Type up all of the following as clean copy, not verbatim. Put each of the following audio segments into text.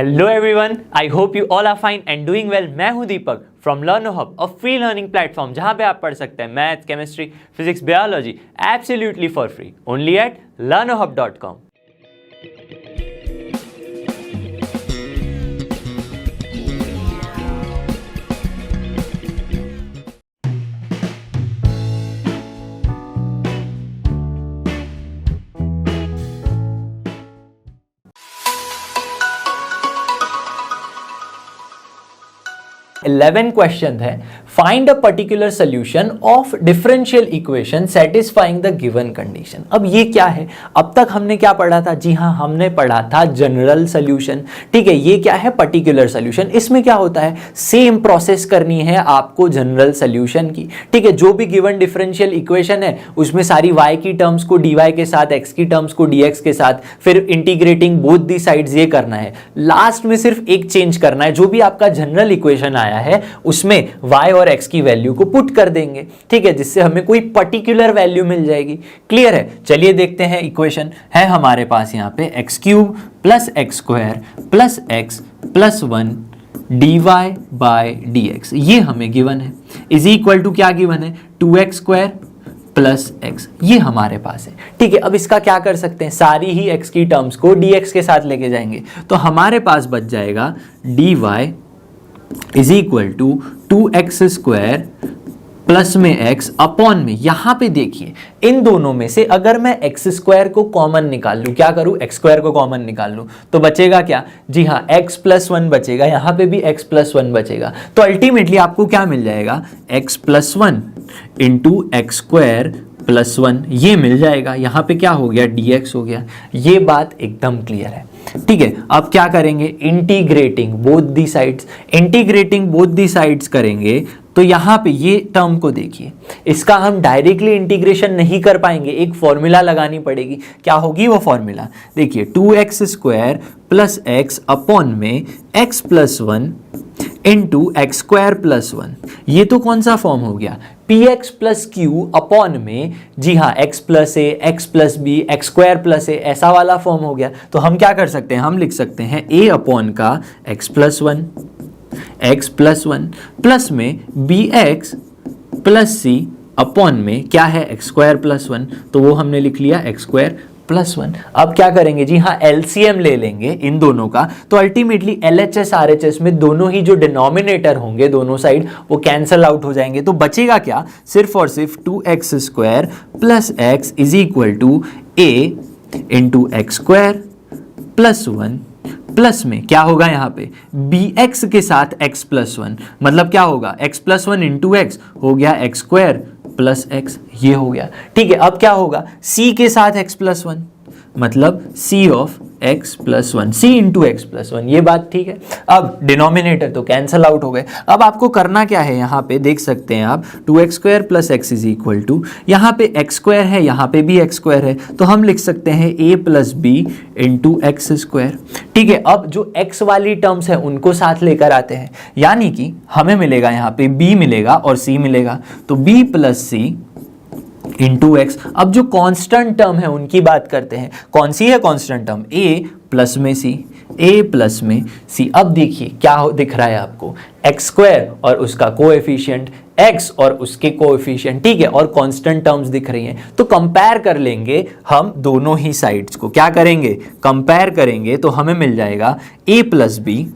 Hello everyone, I hope you all are fine and doing well. मैं हूं Deepak from Learno hub, a free learning platform जहां पे आप पढ़ सकते हैं maths, chemistry, physics, biology absolutely for free only at learnohub.com। Question है, find a particular solution of differential equation satisfying the given condition. अब ये क्या है? अब तक हमने क्या पढ़ा था? जी हाँ, हमने पढ़ा था जनरल सोल्यूशन। ठीक है, ये क्या है? Particular solution. इसमें क्या होता है? सेम प्रोसेस करनी है आपको जनरल सोल्यूशन की। ठीक है, जो भी गिवन डिफरेंशियल इक्वेशन है उसमें सारी y की टर्म्स को dy के साथ, x की टर्म्स को dx के साथ, फिर इंटीग्रेटिंग बोथ दी साइड्स ये करना है। लास्ट में सिर्फ एक चेंज करना है, जो भी आपका जनरल इक्वेशन आया है उसमें y और x की वैल्यू को पुट कर देंगे। ठीक है, जिससे हमें कोई पर्टिकुलर वैल्यू मिल जाएगी। क्लियर है? चलिए देखते हैं। इक्वेशन है हमारे पास यहाँ पे x cube plus x square plus x plus 1 dy by dx, ये हमें गिवन है। इज इक्वल टू क्या गिवन है? 2x स्क्वायर प्लस एक्स, ये हमारे पास है। ठीक है, अब इसका क्या कर सकते हैं? सारी ही x की टर्म्स को dx के साथ लेके जाएंगे, तो हमारे पास बच जाएगा dy is equal to 2x square plus में x अपॉन में, यहां पे देखिए इन दोनों में से अगर मैं x स्क्वायर को कॉमन निकाल लूं, क्या करूं? x स्क्वायर को कॉमन निकाल लूं तो बचेगा क्या? जी हाँ, x प्लस 1 बचेगा, यहां पे भी x प्लस 1 बचेगा। तो अल्टीमेटली आपको क्या मिल जाएगा? x plus 1 into x square plus 1, ये मिल जाएगा। यहां पे क्या हो गया? dx हो गया। ये बात एकदम क्लियर है। ठीक है, अब क्या करेंगे? Integrating both the sides. Integrating both the sides करेंगे तो यहां पे ये टर्म को देखिए, इसका हम डायरेक्टली इंटीग्रेशन नहीं कर पाएंगे, एक फॉर्मूला लगानी पड़ेगी। क्या होगी वो फॉर्मूला? देखिए 2x square plus x upon में x plus 1 into x square plus 1, ये तो कौन सा फॉर्म हो गया? px प्लस क्यू अपॉन में, जी हाँ, x plus a, x plus b, x square plus a, ऐसा वाला फॉर्म हो गया। तो हम क्या कर सकते हैं? हम लिख सकते हैं a अपॉन का x प्लस 1 प्लस में bx प्लस c अपॉन में क्या है? एक्स स्क्वायर प्लस 1, तो वो हमने लिख लिया एक्स स्क्वायर प्लस 1। अब क्या करेंगे? जी हाँ, एलसीएम ले लेंगे इन दोनों का, तो अल्टीमेटली एलएचएस आरएचएस में दोनों ही जो डिनोमिनेटर होंगे दोनों साइड वो कैंसल आउट हो जाएंगे। तो बचेगा क्या? सिर्फ और सिर्फ 2x square plus x is equal to a into x square plus 1 plus में क्या होगा यहाँ पे? bx के साथ x प्लस 1, मतलब क्या होगा? x प्लस 1 इंटू एक्स हो गया एक्स स्क्वायर प्लस एक्स, ये हो गया। ठीक है, अब क्या होगा? c के साथ x प्लस 1, मतलब c of x plus 1, c into x plus 1, ये बात ठीक है। अब डिनोमिनेटर तो कैंसल आउट हो गए। अब आपको करना क्या है? यहाँ पे देख सकते हैं आप 2x square plus x is equal to, यहाँ पे x स्क्वायर है, यहाँ पे भी x स्क्वायर है, तो हम लिख सकते हैं a plus b into x square. ठीक है, अब जो x वाली टर्म्स है उनको साथ लेकर आते हैं, यानी कि हमें मिलेगा यहाँ पे b मिलेगा और c मिलेगा, तो b plus c into x. अब जो कांस्टेंट टर्म है उनकी बात करते हैं। कौन सी है कांस्टेंट टर्म? a प्लस में c, a प्लस में c। अब देखिए क्या दिख रहा है आपको? एक्स स्क्वायर और उसका कोएफिशिएंट, x और उसके कोएफिशिएंट, ठीक है, और कांस्टेंट टर्म्स दिख रही हैं। तो कंपेयर कर लेंगे हम दोनों ही साइड्स को। क्या करेंगे? कंपेयर करेंगे तो हमें मिल जाएगा a plus b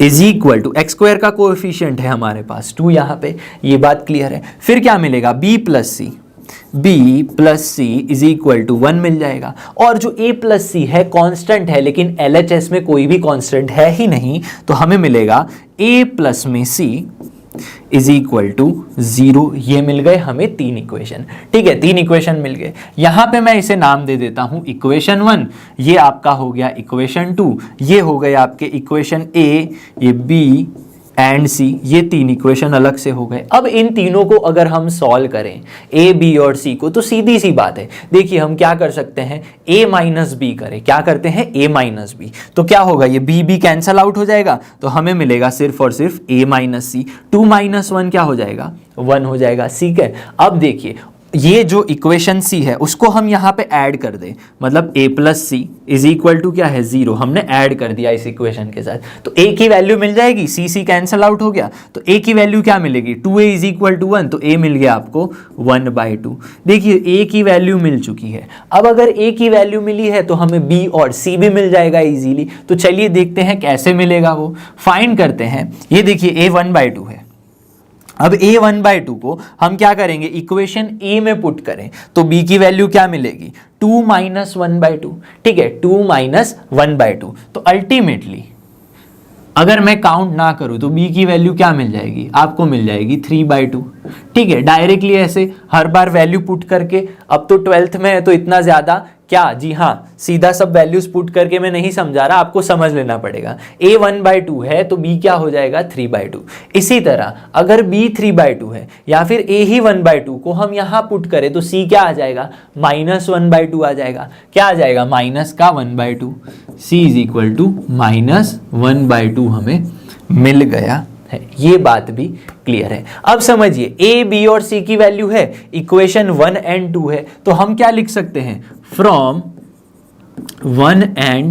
is equal to, x square का कोएफिशिएंट है हमारे पास 2, यहाँ पे ये बात क्लियर है। फिर क्या मिलेगा? b plus c is equal to 1 मिल जाएगा। और जो a प्लस सी है कांस्टेंट है, लेकिन LHS में कोई भी कांस्टेंट है ही नहीं, तो हमें मिलेगा a प्लस में c इज इक्वल टू 0। ये मिल गए हमें 3 इक्वेशन। ठीक है, 3 इक्वेशन मिल गए। यहां पे मैं इसे नाम दे देता हूं इक्वेशन 1, ये आपका हो गया इक्वेशन 2, ये हो गए आपके इक्वेशन a, ये b एंड सी, ये 3 इक्वेशन अलग से हो गए। अब इन तीनों को अगर हम सॉल्व करें a, b और c को, तो सीधी सी बात है। देखिए हम क्या कर सकते हैं? a माइनस बी करें। क्या करते हैं? a माइनस बी, तो क्या होगा? ये b कैंसल आउट हो जाएगा, तो हमें मिलेगा सिर्फ और सिर्फ a माइनस सी। 2 माइनस 1 क्या हो जाएगा? 1 हो जाएगा। ठीक है, अब देखिए ये जो इक्वेशन सी है उसको हम यहाँ पे ऐड कर दें, मतलब a plus c is equal to क्या है 0, हमने ऐड कर दिया इस इक्वेशन के साथ, तो a की वैल्यू मिल जाएगी, c कैंसल आउट हो गया, तो a की वैल्यू क्या मिलेगी 2a इज इक्वल टू 1, तो a मिल गया आपको 1/2। देखिए a की वैल्यू मिल चुकी है। अब अगर a की वैल्यू मिली है तो हमें b और c भी मिल जाएगा इजीली। तो चलिए देखते हैं कैसे मिलेगा, वो फाइंड करते हैं। ये देखिए a 1/2 है। अब a 1/2 को हम क्या करेंगे, इक्वेशन a में पुट करें तो b की वैल्यू क्या मिलेगी 2 - 1/2। ठीक है, 2 - 1/2। तो अल्टीमेटली अगर मैं काउंट ना करूं तो b की वैल्यू क्या मिल जाएगी, आपको मिल जाएगी 3/2। ठीक है, डायरेक्टली ऐसे हर बार वैल्यू पुट करके, अब तो 12th में है तो इतना ज़्यादा क्या, जी हाँ, सीधा सब वैल्यूज पुट करके मैं नहीं समझा रहा, आपको समझ लेना पड़ेगा। a 1/2 है तो b क्या हो जाएगा 3/2। इसी तरह अगर b 3/2 है या फिर a ही 1/2 को हम यहाँ पुट करें तो c क्या आ जाएगा -1/2 आ जाएगा। क्या आ जाएगा, माइनस का 1/2, c इज इक्वल टू -1/2 हमें मिल गया है। ये बात भी क्लियर है। अब समझिए a, b और c की वैल्यू है, इक्वेशन 1 और 2 है, तो हम क्या लिख सकते हैं, फ्रॉम 1 और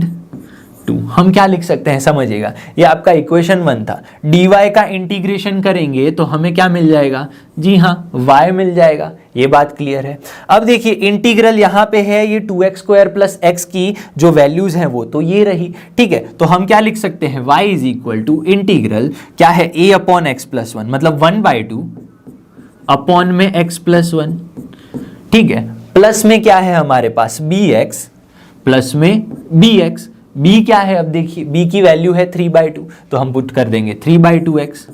2 हम क्या लिख सकते हैं, समझिएगा, ये आपका इक्वेशन 1 था। dy का इंटीग्रेशन करेंगे तो हमें क्या मिल जाएगा, जी हाँ y मिल जाएगा। ये बात क्लियर है। अब देखिए इंटीग्रल यहाँ पे है, ये 2x² प्लस x की जो वैल्यूज हैं वो तो ये रही। ठीक है, तो हम क्या लिख सकते हैं, y is equal to integral क्या है a अपॉन x प्लस 1, मतलब 1/2 अपॉन में x प्लस 1। ठीक है, प्लस में क्या है हमारे पास bx, प्लस में bx, b क्या है, अब देखिए b की वैल्यू है 3/2, तो हम पुट कर देंगे 3/2x,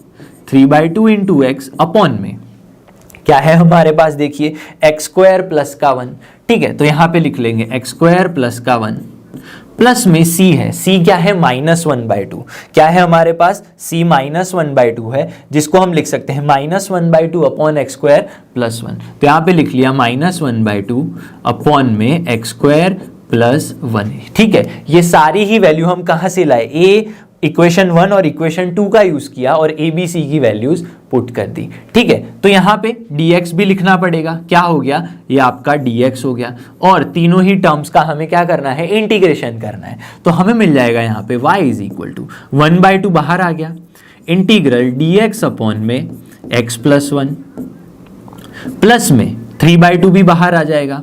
3/2 इंटू x अपॉन में क्या है हमारे पास, देखिए x² प्लस का 1। ठीक है, तो यहाँ पे लिख लेंगे x² प्लस का 1, प्लस में c है, c क्या है -1/2, क्या है हमारे पास c -1/2 है, जिसको हम लिख सकते हैं -1/2 अपॉन x² प्लस 1। तो यहाँ पे लिख लिया -1/2 अपॉन में x² प्लस 1। ठीक है, ये सारी ही वैल्यू हम कहाँ से लाए, a इक्वेशन 1 और इक्वेशन 2 का यूज किया और a b c की वैल्यूज पुट कर दी। ठीक है, तो यहाँ पे dx भी लिखना पड़ेगा, क्या हो गया, ये आपका dx हो गया, और तीनों ही टर्म्स का हमें क्या करना है, इंटीग्रेशन करना है। तो हमें मिल जाएगा यहाँ पे y इज इक्वल टू 1/2 बाहर आ गया, इंटीग्रल dx अपॉन में x प्लस 1, प्लस में 3/2 भी बाहर आ जाएगा,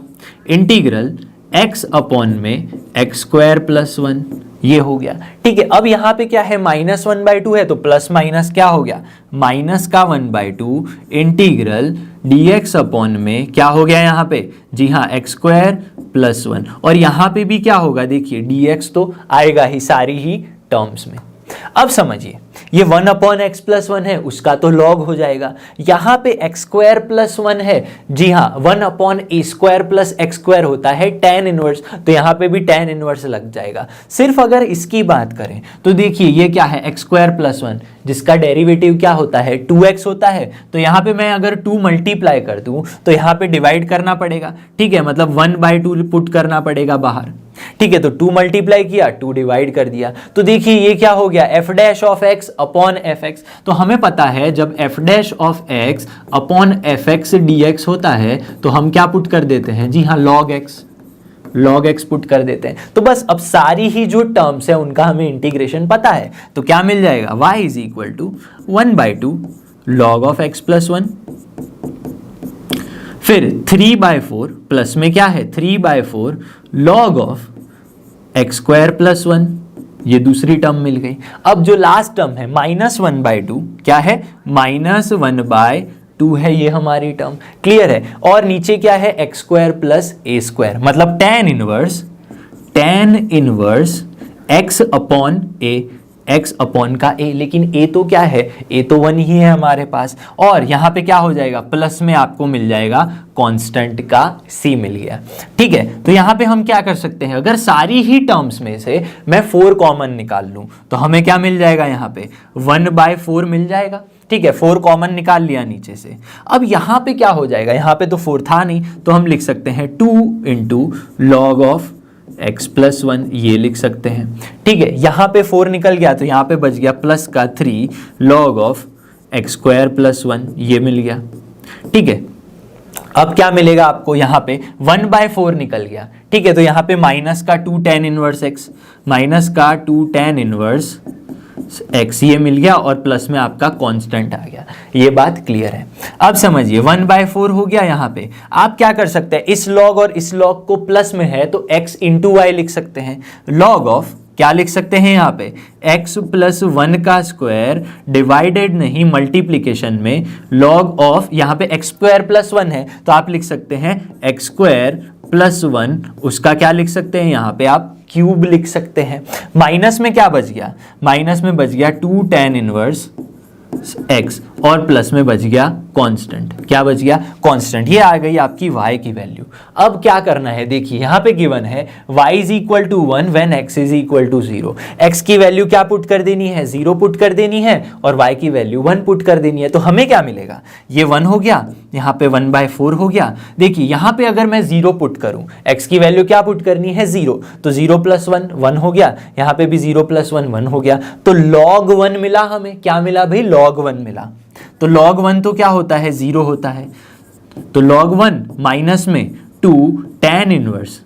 इंटीग्रल x अपॉन में x² प्लस 1, ये हो गया। ठीक है, अब यहाँ पे क्या है, -1/2 है तो प्लस माइनस क्या हो गया, माइनस का 1/2 इंटीग्रल dx अपॉन में क्या हो गया यहाँ पे, जी हाँ x² प्लस 1, और यहाँ पे भी क्या होगा, देखिए dx तो आएगा ही सारी ही टर्म्स में। अब समझिए ये 1 अपॉन x प्लस 1 है, उसका तो लॉग हो जाएगा। यहाँ पे x² प्लस 1 है, जी हाँ 1 अपॉन a² प्लस x² होता है tan इनवर्स, तो यहाँ पे भी tan इनवर्स लग जाएगा। सिर्फ अगर इसकी बात करें तो देखिए ये क्या है x² प्लस 1, जिसका डेरिवेटिव क्या होता है 2x होता है, तो यहाँ पे मैं अगर 2 मल्टीप्लाई कर दूँ तो यहाँ पे डिवाइड करना पड़ेगा। ठीक है, मतलब 1/2 पुट करना पड़ेगा बाहर। ठीक है, तो 2 मल्टीप्लाई किया, 2 डिवाइड कर दिया, तो देखिए ये क्या हो गया, f dash of x upon fx। तो हमें पता है जब f dash of x upon fx dx होता है तो हम क्या पुट कर देते हैं, जी हाँ log x पुट कर देते हैं। तो बस अब सारी ही जो टर्म्स है उनका हमें इंटीग्रेशन पता है, तो क्या मिल जाएगा, y is equal to 1/2 log of x plus 1, फिर 3/4 प्लस में क्या है 3/4 log ऑफ x² प्लस 1, ये दूसरी टर्म मिल गई। अब जो लास्ट टर्म है -1/2 क्या है, -1/2 है ये हमारी टर्म, क्लियर है। और नीचे क्या है x² प्लस a², मतलब tan inverse x upon a, x upon का a, लेकिन a तो क्या है, a तो 1 ही है हमारे पास, और यहाँ पे क्या हो जाएगा, प्लस में आपको मिल जाएगा कांस्टेंट का c मिल गया। ठीक है, तो यहाँ पे हम क्या कर सकते हैं, अगर सारी ही टर्म्स में से मैं 4 कॉमन निकाल लूँ तो हमें क्या मिल जाएगा, यहाँ पे 1/4 मिल जाएगा। ठीक है, 4 कॉमन निकाल लिया नीचे से। अब यहाँ पे क्या हो जाएगा, यहाँ पे तो 4 था नहीं, तो हम लिख सकते हैं 2 into log of x plus 1, ये लिख सकते हैं। ठीक है, यहाँ पे 4 निकल गया तो यहाँ पे बच गया प्लस का 3 लॉग ऑफ x² प्लस 1, ये मिल गया। ठीक है, अब क्या मिलेगा आपको, यहाँ पे 1/4 निकल गया, ठीक है। तो यहाँ पे माइनस का 2 tan इनवर्स x, माइनस का 2 tan इनवर्स x ये मिल गया, और प्लस में आपका कांस्टेंट आ गया। ये बात क्लियर है। अब समझिए 1/4 हो गया। यहाँ पे आप क्या कर सकते हैं, इस लॉग और इस लॉग को प्लस में है तो x इंटू वाई लिख सकते हैं। लॉग ऑफ क्या लिख सकते हैं यहाँ पे, x प्लस 1 का स्क्वायर डिवाइडेड नहीं मल्टीप्लीकेशन में लॉग ऑफ, यहाँ पे x स्क्वायर प्लस 1 है तो आप लिख सकते हैं x स्क्वायर प्लस 1, उसका क्या लिख सकते हैं यहाँ पे आप क्यूब लिख सकते हैं। माइनस में क्या बच गया, माइनस में बच गया 2 tan इनवर्स x, और प्लस में बच गया कांस्टेंट। क्या बच गया, कांस्टेंट। ये आ गई आपकी y की वैल्यू। अब क्या करना है, देखिए यहाँ पे गिवन है y is equal to 1 when x is equal to 0। x की वैल्यू क्या पुट कर देनी है, 0 पुट कर देनी है, और y की वैल्यू 1 पुट कर देनी है। तो हमें क्या मिलेगा, ये 1 हो गया, यहाँ पे 1/4 हो गया। देखिए यहाँ पे अगर मैं 0 पुट करूं, x की वैल्यू क्या पुट करनी है, 0, तो 0 प्लस 1 1 हो गया, यहाँ पे भी 0 प्लस 1 1 हो गया। तो log 1 मिला हमें, क्या मिला भाई, log 1 मिला। तो log 1 तो क्या होता है, 0 होता है। तो log 1 माइनस में 2 tan इनवर्स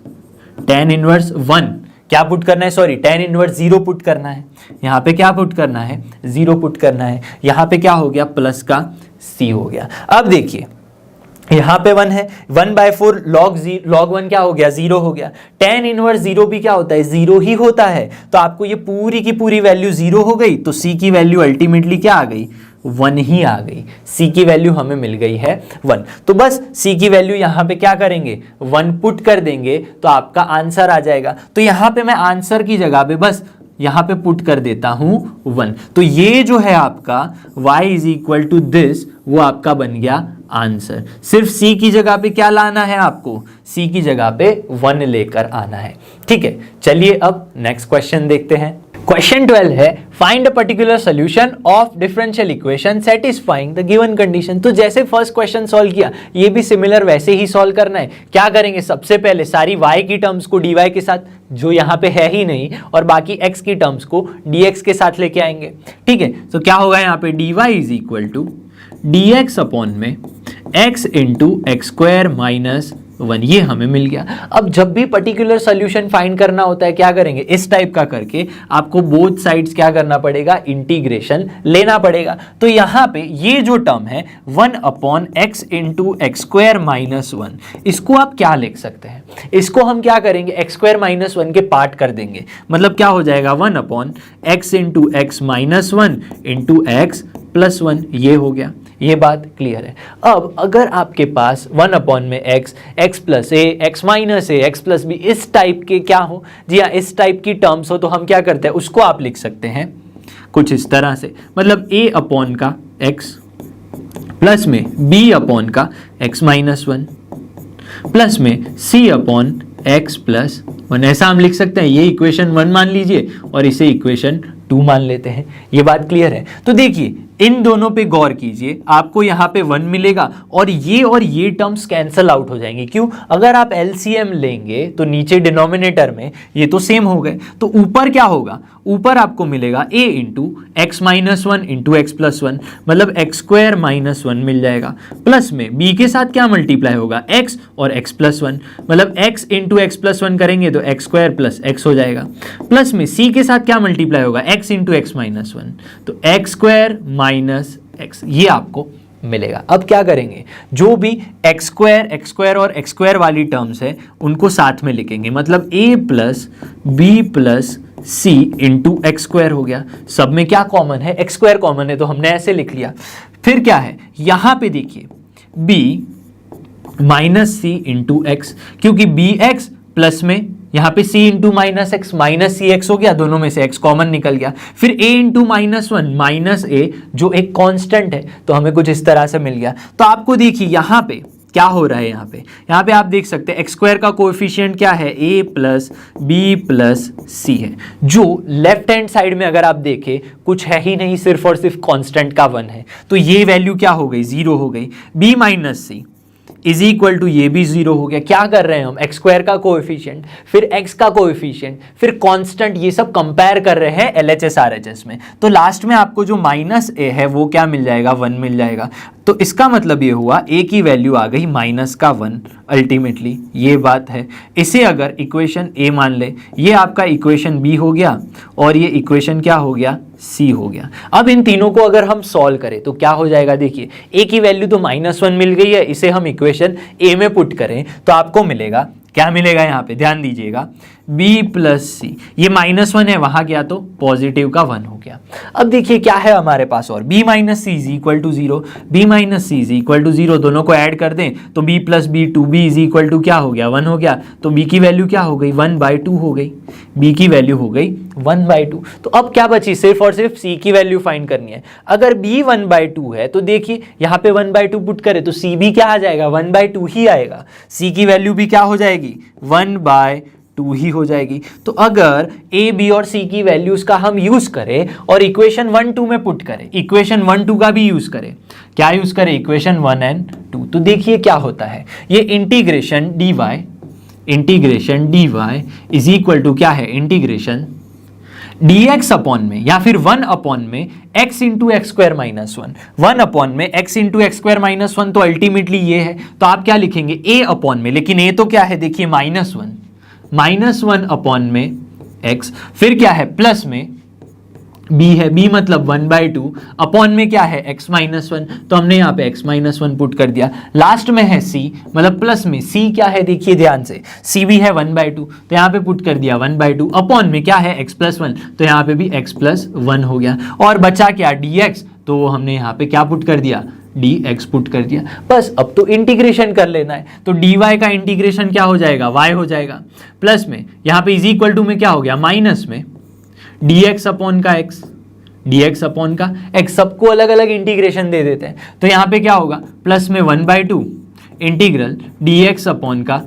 1 क्या पुट करना है, सॉरी tan इनवर्स 0 पुट करना है। यहाँ पे क्या पुट करना है, 0 पुट करना है। यहाँ पे क्या हो गया, प्लस का c हो गया। अब देखिए यहाँ पे 1 है, 1/4 log 1 क्या हो गया, 0 हो गया। tan इनवर्स 0 भी क्या होता है, 0 ही होता है। तो आपको ये पूरी की पूरी वैल्यू 0 हो गई, तो c की वैल्यू अल्टीमेटली क्या आ गई, 1 ही आ गई। c की वैल्यू हमें मिल गई है 1। तो बस c की वैल्यू यहाँ पे क्या करेंगे, 1 पुट कर देंगे तो आपका आंसर आ जाएगा। तो यहाँ पे मैं आंसर की जगह पे बस यहाँ पे पुट कर देता हूं 1। तो ये जो है आपका y is equal to this, वो आपका बन गया आंसर। सिर्फ c की जगह पे क्या लाना है आपको, c की जगह पे 1 लेकर आना है, ठीक है। चलिए अब नेक्स्ट क्वेश्चन देखते हैं। क्वेश्चन 12 है, find a particular solution of differential equation satisfying the given condition. तो जैसे फर्स्ट क्वेश्चन सॉल्व किया, ये भी सिमिलर वैसे ही सॉल्व करना है। क्या करेंगे, सबसे पहले सारी y की टर्म्स को dy के साथ, जो यहाँ पे है ही नहीं, और बाकी x की टर्म्स को dx के साथ लेके आएंगे, ठीक है। तो क्या होगा यहाँ पे, dy is equal to dx upon में x into x square minus 1, ये हमें मिल गया। अब जब भी पर्टिकुलर सॉल्यूशन फाइंड करना होता है क्या करेंगे, इस टाइप का करके आपको बोथ साइड्स क्या करना पड़ेगा, इंटीग्रेशन लेना पड़ेगा। तो यहाँ पे ये जो टर्म है 1 upon x into x square minus 1, इसको आप क्या लिख सकते हैं, इसको हम क्या करेंगे, एक्स स्क्वायर माइनस 1 के पार्ट कर देंगे। मतलब क्या हो जाएगा, 1 upon x into x minus 1 into x plus 1, ये हो गया। ये बात क्लियर है। अब अगर आपके पास 1 अपॉन में x plus a, x minus a, x plus b, इस टाइप के क्या हो, जी हाँ, इस टाइप की टर्म्स हो, तो हम क्या करते हैं, उसको आप लिख सकते हैं कुछ इस तरह से। मतलब a अपॉन का x प्लस में b अपॉन का x माइनस 1 प्लस में c अपॉन x प्लस 1, ऐसा हम लिख सकते हैं। ये इक्वेशन 1 मान लीजिए और इसे इक्वेशन 2 मान लेते हैं। ये बात क्लियर है। तो देखिए इन दोनों पे गौर कीजिए, आपको यहाँ पे 1 मिलेगा और ये टर्म्स कैंसल आउट हो जाएंगे। क्यों, अगर आप एलसीएम लेंगे तो नीचे डिनोमिनेटर में ये तो सेम हो गए, तो ऊपर क्या होगा, ऊपर आपको मिलेगा a into x minus 1 into x plus 1, मतलब एक्स स्क्वायर माइनस 1 मिल जाएगा। प्लस में b के साथ क्या मल्टीप्लाई होगा, x और x प्लस 1, मतलब x इंटू एक्स प्लस 1 करेंगे तो एक्स स्क्वायर प्लस एक्स हो जाएगा। प्लस में c के साथ क्या मल्टीप्लाई होगा, x इंटू एक्स माइनस 1, तो एक्स स्क्वायर माइनस एक्स, ये आपको मिलेगा। अब क्या करेंगे, जो भी एक्स स्क्वायर और एक्स स्क्वायर वाली टर्म्स है उनको साथ में लिखेंगे। मतलब a plus b plus c into x square हो गया। सब में क्या कॉमन है, एक्स स्क्वायर कॉमन है, तो हमने ऐसे लिख लिया। फिर क्या है, यहां पे देखिए b minus c into x, क्योंकि बी एक्स प्लस में यहाँ पे c into minus x minus c x हो गया, दोनों में से x कॉमन निकल गया। फिर a into minus 1 minus a, जो एक कांस्टेंट है, तो हमें कुछ इस तरह से मिल गया। तो आपको देखिए यहाँ पे क्या हो रहा है, यहाँ पे आप देख सकते हैं एक्स स्क्वायर का कोएफिशिएंट क्या है, a प्लस बी प्लस सी है। जो लेफ्ट हैंड साइड में अगर आप देखें कुछ है ही नहीं, सिर्फ और सिर्फ कांस्टेंट का 1 है, तो ये वैल्यू क्या हो गई, 0 हो गई। b minus c, is equal to ये भी 0 हो गया। क्या कर रहे हैं हम, एक्स स्क्वायर का कोएफिशिएंट, फिर एक्स का कोएफिशिएंट, फिर कांस्टेंट, ये सब कंपेयर कर रहे हैं एलएचएस आरएचएस में। तो लास्ट में आपको जो माइनस ए है वो क्या मिल जाएगा, 1 मिल जाएगा। तो इसका मतलब ये हुआ ए की वैल्यू आ गई माइनस का 1 अल्टीमेटली, ये बात है। इसे अगर इक्वेशन ए मान ले, ये आपका इक्वेशन बी हो गया और ये इक्वेशन क्या हो गया, सी हो गया। अब इन तीनों को अगर हम सॉल्व करें तो क्या हो जाएगा, देखिए ए की वैल्यू तो -1 मिल गई है, इसे हम इक्वेशन ए में पुट करें तो आपको मिलेगा, क्या मिलेगा यहाँ पे ध्यान दीजिएगा, b प्लस सी, ये -1 है वहां गया तो पॉजिटिव का 1 हो गया। अब देखिए क्या है हमारे पास, और b minus c is equal to 0, b minus c is equal to 0, दोनों को ऐड कर दें तो b plus b 2b is equal to क्या हो गया, 1 हो गया। तो b की वैल्यू क्या हो गई, 1/2 हो गई, b की वैल्यू हो गई 1/2। तो अब क्या बची, सिर्फ और सिर्फ c की वैल्यू फाइंड करनी है। अगर b 1/2 है तो देखिए यहाँ पे 1/2 पुट करें तो c भी क्या आ जाएगा, 1/2 ही आएगा, c की वैल्यू भी क्या हो जाएगी, 1/2 ही हो जाएगी। तो अगर a, b और c की वैल्यूज का हम यूज करें और इक्वेशन 1, 2 में पुट करें, इक्वेशन 1, 2 का भी यूज करें, क्या यूज करें, इक्वेशन 1 और 2, तो देखिए क्या होता है, ये integration dy is equal to क्या है, इंटीग्रेशन dx अपॉन में या फिर 1 अपॉन में x into x square minus 1, 1 upon में x into x square minus 1, तो अल्टीमेटली ये है। तो आप क्या लिखेंगे, a अपॉन में, लेकिन a तो क्या है देखिए -1 अपॉन में x, फिर क्या है प्लस में b है, b मतलब 1/2 अपॉन में क्या है x -1, तो हमने यहाँ पे x -1 पुट कर दिया। लास्ट में है c मतलब प्लस में, c क्या है देखिए ध्यान से, c भी है 1/2 तो यहाँ पे पुट कर दिया 1/2 अपॉन में क्या है x + 1, तो यहाँ पे भी x + 1 हो गया। और बचा क्या dx, तो हमने यहाँ पे क्या पुट कर दिया, dx पुट कर दिया। बस अब तो इंटीग्रेशन कर लेना है, तो dy का इंटीग्रेशन क्या हो जाएगा, y हो जाएगा, प्लस में यहाँ पे इज इक्वल टू में क्या हो गया, माइनस में dx अपॉन का x, सबको अलग अलग इंटीग्रेशन दे देते हैं। तो यहाँ पे क्या होगा, प्लस में 1/2 इंटीग्रल dx अपॉन का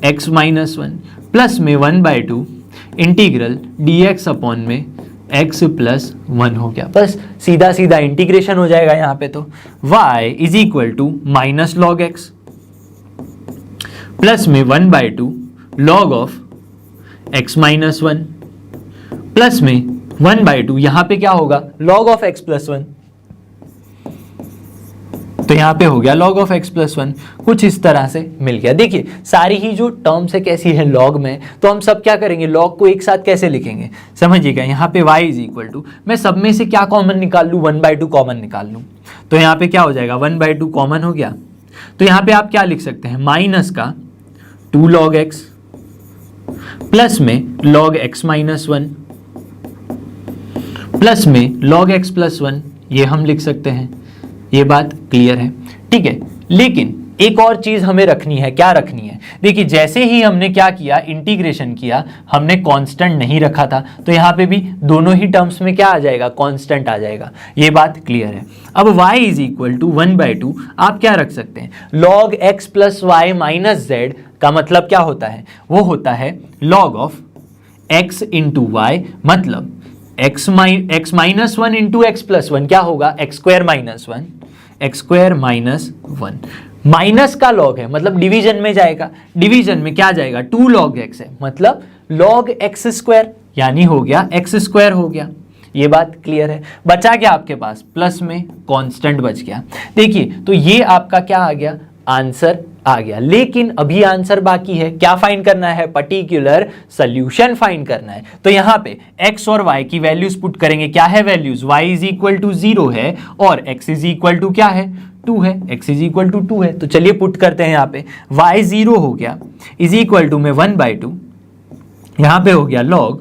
x -1 प्लस में 1/2 इंटीग्रल dx अपॉन में x + 1 हो गया। बस सीधा सीधा इंटीग्रेशन हो जाएगा यहाँ पे। तो y is equal to minus log x plus में 1/2 लॉग ऑफ x -1 प्लस में 1/2, यहां पे क्या होगा, लॉग ऑफ x + 1, तो यहां पे हो गया लॉग ऑफ x + 1, कुछ इस तरह से मिल गया। देखिए सारी ही जो टर्म्स है कैसी है, लॉग में, तो हम सब क्या करेंगे, लॉग को एक साथ कैसे लिखेंगे समझिएगा। यहाँ पे y इज इक्वल टू, मैं सब में से क्या कॉमन निकाल लूँ, 1/2 कॉमन निकाल लूँ, तो यहाँ पे क्या हो जाएगा, 1/2 कॉमन हो गया। तो यहाँ पे आप क्या लिख सकते हैं, माइनस का 2 log x प्लस में log x -1 प्लस में log x + 1, ये हम लिख सकते हैं। ये बात क्लियर है, ठीक है। लेकिन एक और चीज हमें रखनी है, क्या रखनी है, देखिए जैसे ही हमने क्या किया, इंटीग्रेशन किया, हमने कांस्टेंट नहीं रखा था, तो यहाँ पे भी दोनों ही टर्म्स में क्या आ जाएगा, कांस्टेंट आ जाएगा। ये बात क्लियर है। अब y इज इक्वल टू 1/2 आप क्या रख सकते हैं, log x + y - z का मतलब क्या होता है, वो होता है log of x into y, मतलब x -1 इंटू एक्स + 1 क्या होगा, x² - 1 माइनस का लॉग है मतलब डिवीजन में जाएगा, डिवीजन में क्या जाएगा, 2 log x है मतलब log x², यानी हो गया x² हो गया। ये बात क्लियर है। बचा क्या आपके पास, प्लस में कांस्टेंट बच गया। देखिए तो ये आपका क्या आ गया, आंसर आ गया। लेकिन अभी आंसर बाकी है, क्या फाइंड करना है, पर्टिकुलर सॉल्यूशन फाइंड करना है। तो यहाँ पे x और y की वैल्यूज पुट करेंगे, क्या है values, y is equal to 0 है और x इज इक्वल टू क्या है, 2 है, x इज इक्वल टू 2 है। तो चलिए पुट करते हैं, यहाँ पे y 0 हो गया इज इक्वल टू में 1/2, यहाँ पे हो गया log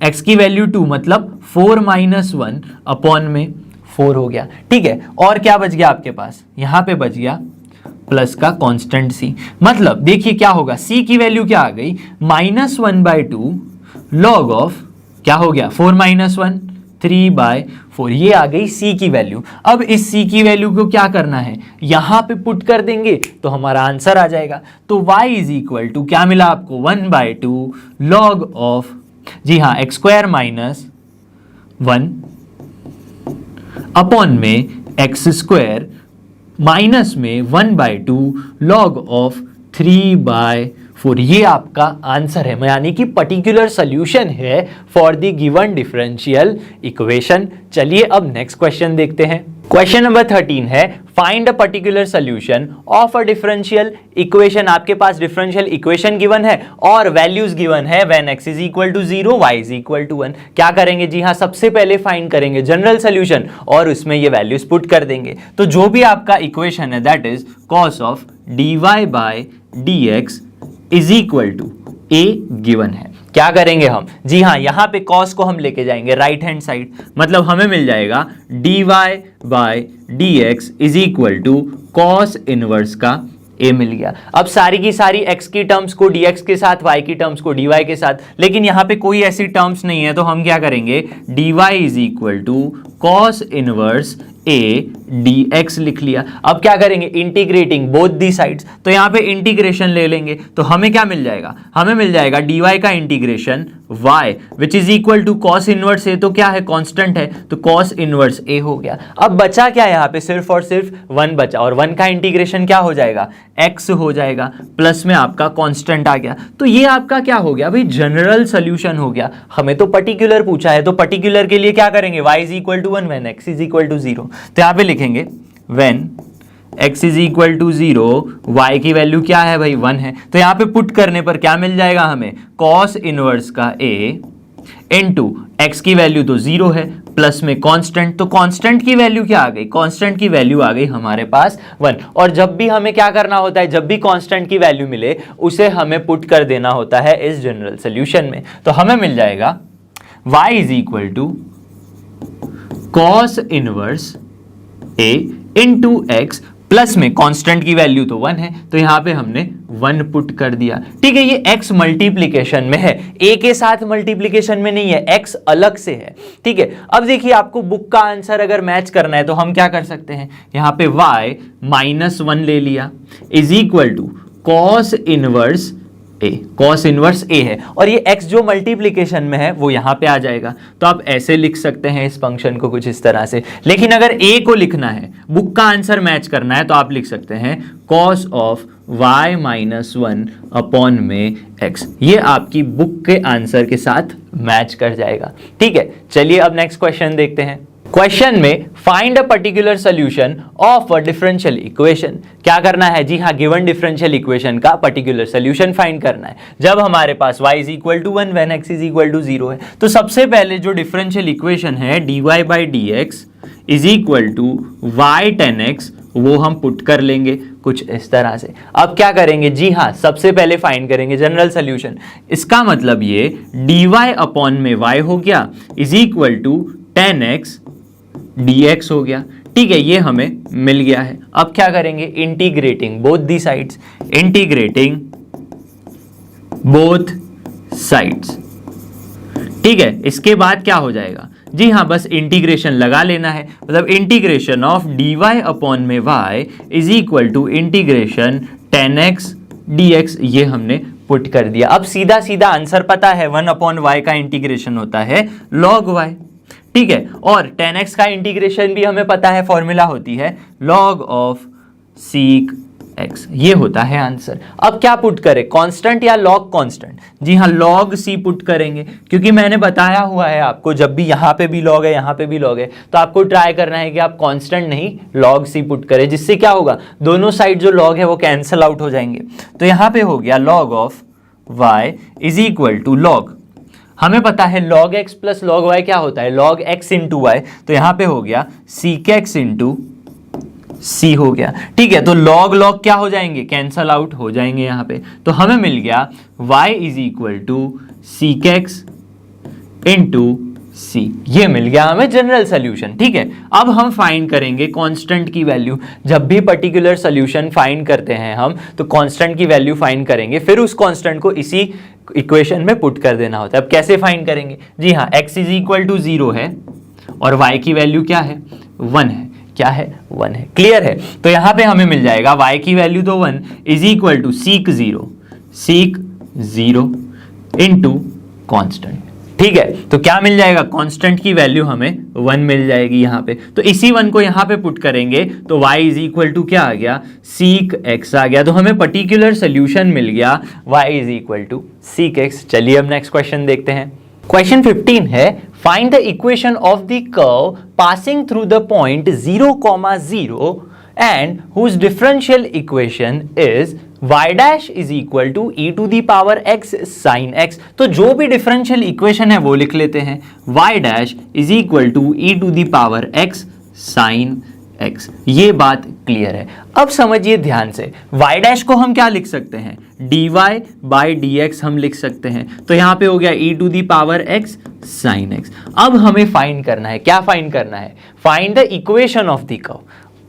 x की वैल्यू 2 मतलब 4 - 1 अपॉन में 4 हो गया, ठीक है। और क्या बच गया आपके पास, यहाँ पे बच गया प्लस का कांस्टेंट c, मतलब देखिए क्या होगा, c की वैल्यू क्या आ गई, -1/2 log ऑफ क्या हो गया, 4 - 1 3/4, ये आ गई c की वैल्यू। अब इस c की वैल्यू को क्या करना है, यहां पे पुट कर देंगे तो हमारा आंसर आ जाएगा। तो y इज इक्वल टू क्या मिला आपको, 1/2 log ऑफ, जी हाँ, x² - 1 अपॉन में x² माइनस में 1/2 log ऑफ 3/4। ये आपका आंसर है, यानी कि पर्टिकुलर सोल्यूशन है for the given differential equation. चलिए अब नेक्स्ट क्वेश्चन देखते हैं। क्वेश्चन नंबर 13 है find a particular solution of a differential equation. आपके पास डिफरेंशियल इक्वेशन गिवन है और वैल्यूज गिवन है when x is equal to 0 y is equal to 1। क्या करेंगे जी हाँ, सबसे पहले फाइंड करेंगे जनरल सोल्यूशन और उसमें ये वैल्यूज पुट कर देंगे। तो जो भी आपका इक्वेशन है that is cos of dy by dx is equal to a given है। क्या करेंगे हम जी हाँ, यहां पे cos को हम लेके जाएंगे राइट हैंड साइड, मतलब हमें मिल जाएगा dy by dx is equal to cos inverse का a मिल गया। अब सारी की सारी x की टर्म्स को dx के साथ, y की टर्म्स को dy के साथ, लेकिन यहां पे कोई ऐसी टर्म्स नहीं है तो हम क्या करेंगे dy is equal to cos inverse a dx लिख लिया। अब क्या करेंगे इंटीग्रेटिंग बोथ दी साइड्स, तो यहां पे इंटीग्रेशन ले लेंगे तो हमें क्या मिल जाएगा, हमें मिल जाएगा dy का integration y which is equal to cos inverse a, तो क्या है कांस्टेंट है तो cos इनवर्स a हो गया। अब बचा क्या यहां पे, सिर्फ और सिर्फ 1 बचा और 1 का इंटीग्रेशन क्या हो जाएगा x हो जाएगा, प्लस में आपका कांस्टेंट आ गया। तो ये आपका क्या हो गया भाई, जनरल सोल्यूशन हो गया। हमें तो पर्टिकुलर पूछा है तो पर्टिकुलर के लिए क्या करेंगे y is equal to 1 when x is equal to 0। तो यहां पे लिखेंगे when x is equal to 0 y की वैल्यू क्या है भाई 1 है, तो यहां पे पुट करने पर क्या मिल जाएगा हमें cos इनवर्स का a इनटू x की वैल्यू तो 0 है प्लस में कांस्टेंट, तो कांस्टेंट की वैल्यू क्या आ गई, कांस्टेंट की वैल्यू आ गई हमारे पास 1। और जब भी हमें क्या करना होता है, जब भी कांस्टेंट की वैल्यू मिले उसे हमें पुट कर देना होता है इस जनरल सोल्यूशन में। तो हमें मिल जाएगा y is equal to cos inverse a into x plus में कांस्टेंट की वैल्यू तो 1 है तो यहां पे हमने 1 पुट कर दिया। ठीक है, ये x मल्टीप्लीकेशन में है, a के साथ मल्टीप्लीकेशन में नहीं है, x अलग से है। ठीक है, अब देखिए आपको बुक का आंसर अगर मैच करना है तो हम क्या कर सकते हैं, यहां पे y -1 ले लिया is equal to cos inverse a, cos inverse a है और ये x जो मल्टीप्लीकेशन में है वो यहां पे आ जाएगा। तो आप ऐसे लिख सकते हैं इस फंक्शन को कुछ इस तरह से, लेकिन अगर a को लिखना है, बुक का आंसर मैच करना है तो आप लिख सकते हैं cos ऑफ y -1 अपॉन में x। ये आपकी बुक के आंसर के साथ मैच कर जाएगा। ठीक है, चलिए अब नेक्स्ट क्वेश्चन देखते हैं। क्वेश्चन में find a particular solution of a differential equation. क्या करना है जी हाँ, गिवन डिफरेंशियल इक्वेशन का पर्टिकुलर सोल्यूशन फाइंड करना है जब हमारे पास y is equal to 1 when x is equal to 0 है। तो सबसे पहले जो डिफरेंशियल इक्वेशन है dy by dx is equal to y tan x, वो हम पुट कर लेंगे कुछ इस तरह से। अब क्या करेंगे जी हाँ, सबसे पहले फाइंड करेंगे जनरल सोल्यूशन। इसका मतलब ये dy अपॉन में y हो गया is equal to tan x dx हो गया। ठीक है, ये हमें मिल गया है। अब क्या करेंगे integrating both the sides, integrating both sides. ठीक है, इसके बाद क्या हो जाएगा जी हाँ, बस इंटीग्रेशन लगा लेना है, मतलब इंटीग्रेशन ऑफ dy अपॉन में y is equal to integration tan x dx, ये हमने पुट कर दिया। अब सीधा सीधा आंसर पता है 1 अपॉन y का इंटीग्रेशन होता है log y। ठीक है, और tan x का इंटीग्रेशन भी हमें पता है, फॉर्मूला होती है log ऑफ सीक x, ये होता है आंसर। अब क्या पुट करें, कांस्टेंट या log कांस्टेंट? जी हाँ, log c पुट करेंगे, क्योंकि मैंने बताया हुआ है आपको जब भी यहाँ पे भी log है यहाँ पे भी log है तो आपको ट्राई करना है कि आप कांस्टेंट नहीं log c पुट करें, जिससे क्या होगा दोनों साइड जो log है वो कैंसल आउट हो जाएंगे। तो यहाँ पे हो गया log of y is equal to log, हमें पता है log x plus log y क्या होता है log x इंटू वाई, तो यहां पे हो गया sec x इंटू c हो गया। ठीक है, तो log log क्या हो जाएंगे, कैंसल आउट हो जाएंगे यहां पे। तो हमें मिल गया y is equal to sec x into c, ये मिल गया हमें जनरल सोल्यूशन। ठीक है, अब हम फाइंड करेंगे कांस्टेंट की वैल्यू। जब भी पर्टिकुलर सोल्यूशन फाइंड करते हैं हम तो कांस्टेंट की वैल्यू फाइंड करेंगे, फिर उस कांस्टेंट को इसी इक्वेशन में पुट कर देना होता है। अब कैसे फाइंड करेंगे जी हाँ, x इज इक्वल टू 0 है और y की वैल्यू क्या है 1 है, क्या है 1 है, क्लियर है। तो यहां पे हमें मिल जाएगा y की वैल्यू तो 1 is equal to sec 0 into constant. ठीक है, तो क्या मिल जाएगा, कांस्टेंट की वैल्यू हमें 1 मिल जाएगी यहाँ पे। तो इसी 1 को यहाँ पे पुट करेंगे तो y इज इक्वल टू क्या आ गया, सीक x आ गया। तो हमें पर्टिकुलर सोल्यूशन मिल गया y is equal to sec x। चलिए अब नेक्स्ट क्वेश्चन देखते हैं। क्वेश्चन 15 है, find the equation of the curve passing through the point 0,0 and whose differential equation is y dash is equal to e to the power x sin x। तो जो भी differential equation है वो लिख लेते हैं, y dash is equal to e to the power x sin x। ये बात क्लियर है। अब समझिए ध्यान से, y dash को हम क्या लिख सकते हैं, dy by dx हम लिख सकते हैं। तो यहाँ पे हो गया e to the power x sin x। अब हमें फाइंड करना है, क्या फाइंड करना है, find the equation of the curve.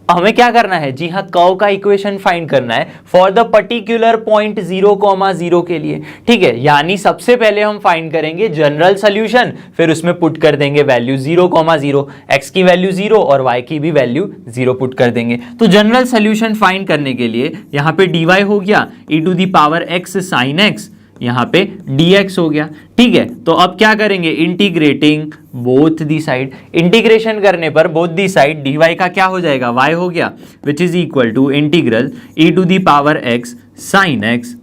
हमें क्या करना है जी हाँ, कर्व का इक्वेशन फाइंड करना है फॉर द पर्टिकुलर पॉइंट 0,0 के लिए। ठीक है, यानी सबसे पहले हम फाइंड करेंगे जनरल सोल्यूशन, फिर उसमें पुट कर देंगे वैल्यू 0,0, x की वैल्यू 0 और y की भी वैल्यू 0 पुट कर देंगे। तो जनरल सोल्यूशन फाइंड करने के लिए यहाँ पे dy हो गया e to the power x sin x, यहाँ पे dx हो गया। ठीक है, तो अब क्या करेंगे, integrating both the side. Integration करने पर बोथ दी साइड dy का क्या हो जाएगा, y हो गया, which is equal to integral e to the power x sin x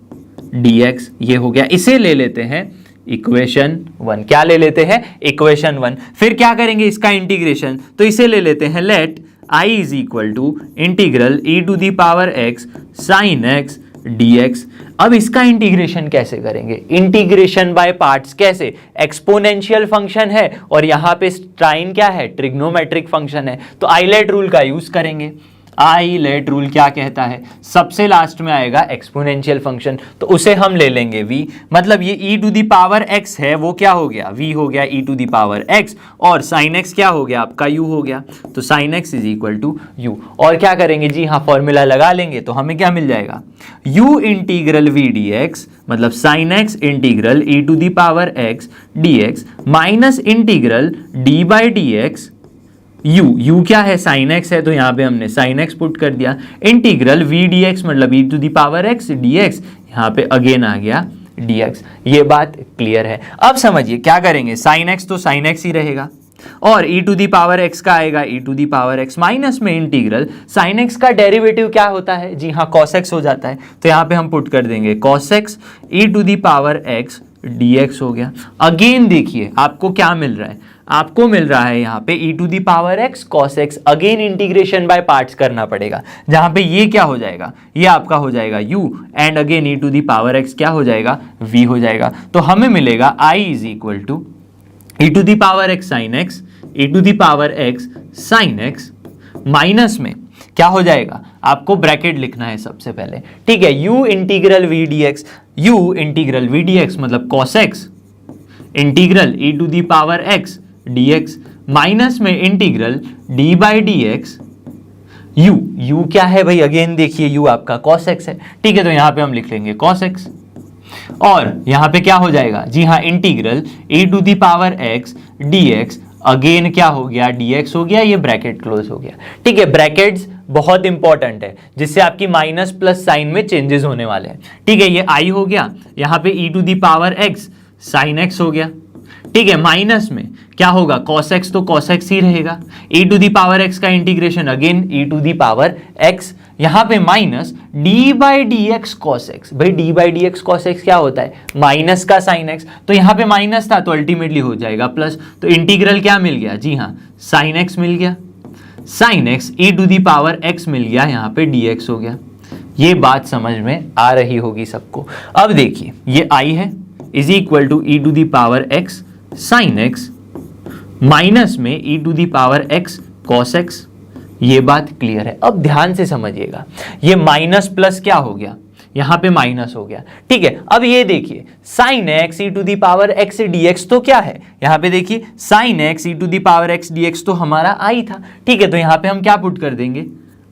dx। ये हो गया, इसे ले लेते हैं इक्वेशन 1। क्या ले लेते हैं, इक्वेशन 1। फिर क्या करेंगे इसका इंटीग्रेशन, तो इसे ले लेते हैं let i is equal to integral e to the power x sin x dx। अब इसका इंटीग्रेशन कैसे करेंगे, इंटीग्रेशन बाय पार्ट्स। कैसे, एक्सपोनेंशियल फंक्शन है और यहां पे साइन क्या है, ट्रिग्नोमेट्रिक फंक्शन है, तो आइलेट रूल का यूज करेंगे। आइलेट रूल क्या कहता है, सबसे लास्ट में आएगा एक्सपोनेंशियल फंक्शन, तो उसे हम ले लेंगे v। मतलब ये e to the power x है, वो क्या हो गया, v हो गया e to the power x, और sin x क्या हो गया आपका u हो गया। तो sin x is equal to u। और क्या करेंगे जी हाँ, फॉर्मूला लगा लेंगे तो हमें क्या मिल जाएगा, u इंटीग्रल v dx, मतलब sin x integral e to the power x dx minus integral d by dx u क्या है, sin x है, तो यहां पे हमने sin x पुट कर दिया, इंटीग्रल v dx मतलब e to the power x dx, यहां पे अगेन आ गया dx। ये बात क्लियर है। अब समझिए क्या करेंगे, sin x तो sin x ही रहेगा और e to the power x का आएगा e to the power x, minus में इंटीग्रल sin x का डेरिवेटिव क्या होता है जी हाँ, cos x हो जाता है। तो यहां पे हम पुट कर देंगे cos x e to the power x dx हो गया। अगेन देखिए आपको क्या मिल रहा है, आपको मिल रहा है यहाँ पे e to the power x cos x। Again integration by parts करना पड़ेगा, जहां पे ये क्या हो जाएगा, ये आपका हो जाएगा u and again e to the power x क्या हो जाएगा, v हो जाएगा। तो हमें मिलेगा i is equal to e to the power x sin x, e to the power x sin x, minus में क्या हो जाएगा, आपको ब्रैकेट लिखना है सबसे पहले। ठीक है, u integral v dx, u integral v dx मतलब cos x integral e to the power x dx minus में integral d by dx u क्या है भाई, अगेन देखिए u आपका cos x है। ठीक है, तो यहां पे हम लिख लेंगे cos x और यहां पे क्या हो जाएगा जी हाँ, integral e to the power x dx, again क्या हो गया, dx हो गया, ये ब्रैकेट क्लोज हो गया। ठीक है, ब्रैकेट्स बहुत इंपॉर्टेंट है, जिससे आपकी माइनस प्लस साइन में चेंजेस होने वाले हैं। ठीक है, ये i हो गया, यहाँ पे e to the power x sin x हो गया। ठीक है, माइनस में क्या होगा, cos x तो cos x ही रहेगा, e to the power x का integration again e to the power x, यहां पे minus d by d x cos x. भाई d by d x cos x क्या होता है, माइनस का साइन x, तो यहां पे माइनस था तो अल्टीमेटली हो जाएगा प्लस। तो इंटीग्रल क्या मिल गया जी हाँ, साइन x मिल गया, sine x e to the power x मिल गया, यहां पे dx हो गया। ये बात समझ में आ रही होगी सबको। अब देखिए ये i है is equal to e to the power x sine x minus में e to the power x cos x। ये बात क्लियर है। अब ध्यान से समझिएगा, ये माइनस प्लस क्या हो गया, यहां पे माइनस हो गया। ठीक है, अब ये देखिए sine x e to the power x dx तो क्या है, यहां पे देखिए sine x e to the power x dx तो हमारा i था। ठीक है, तो यहां पे हम क्या पुट कर देंगे,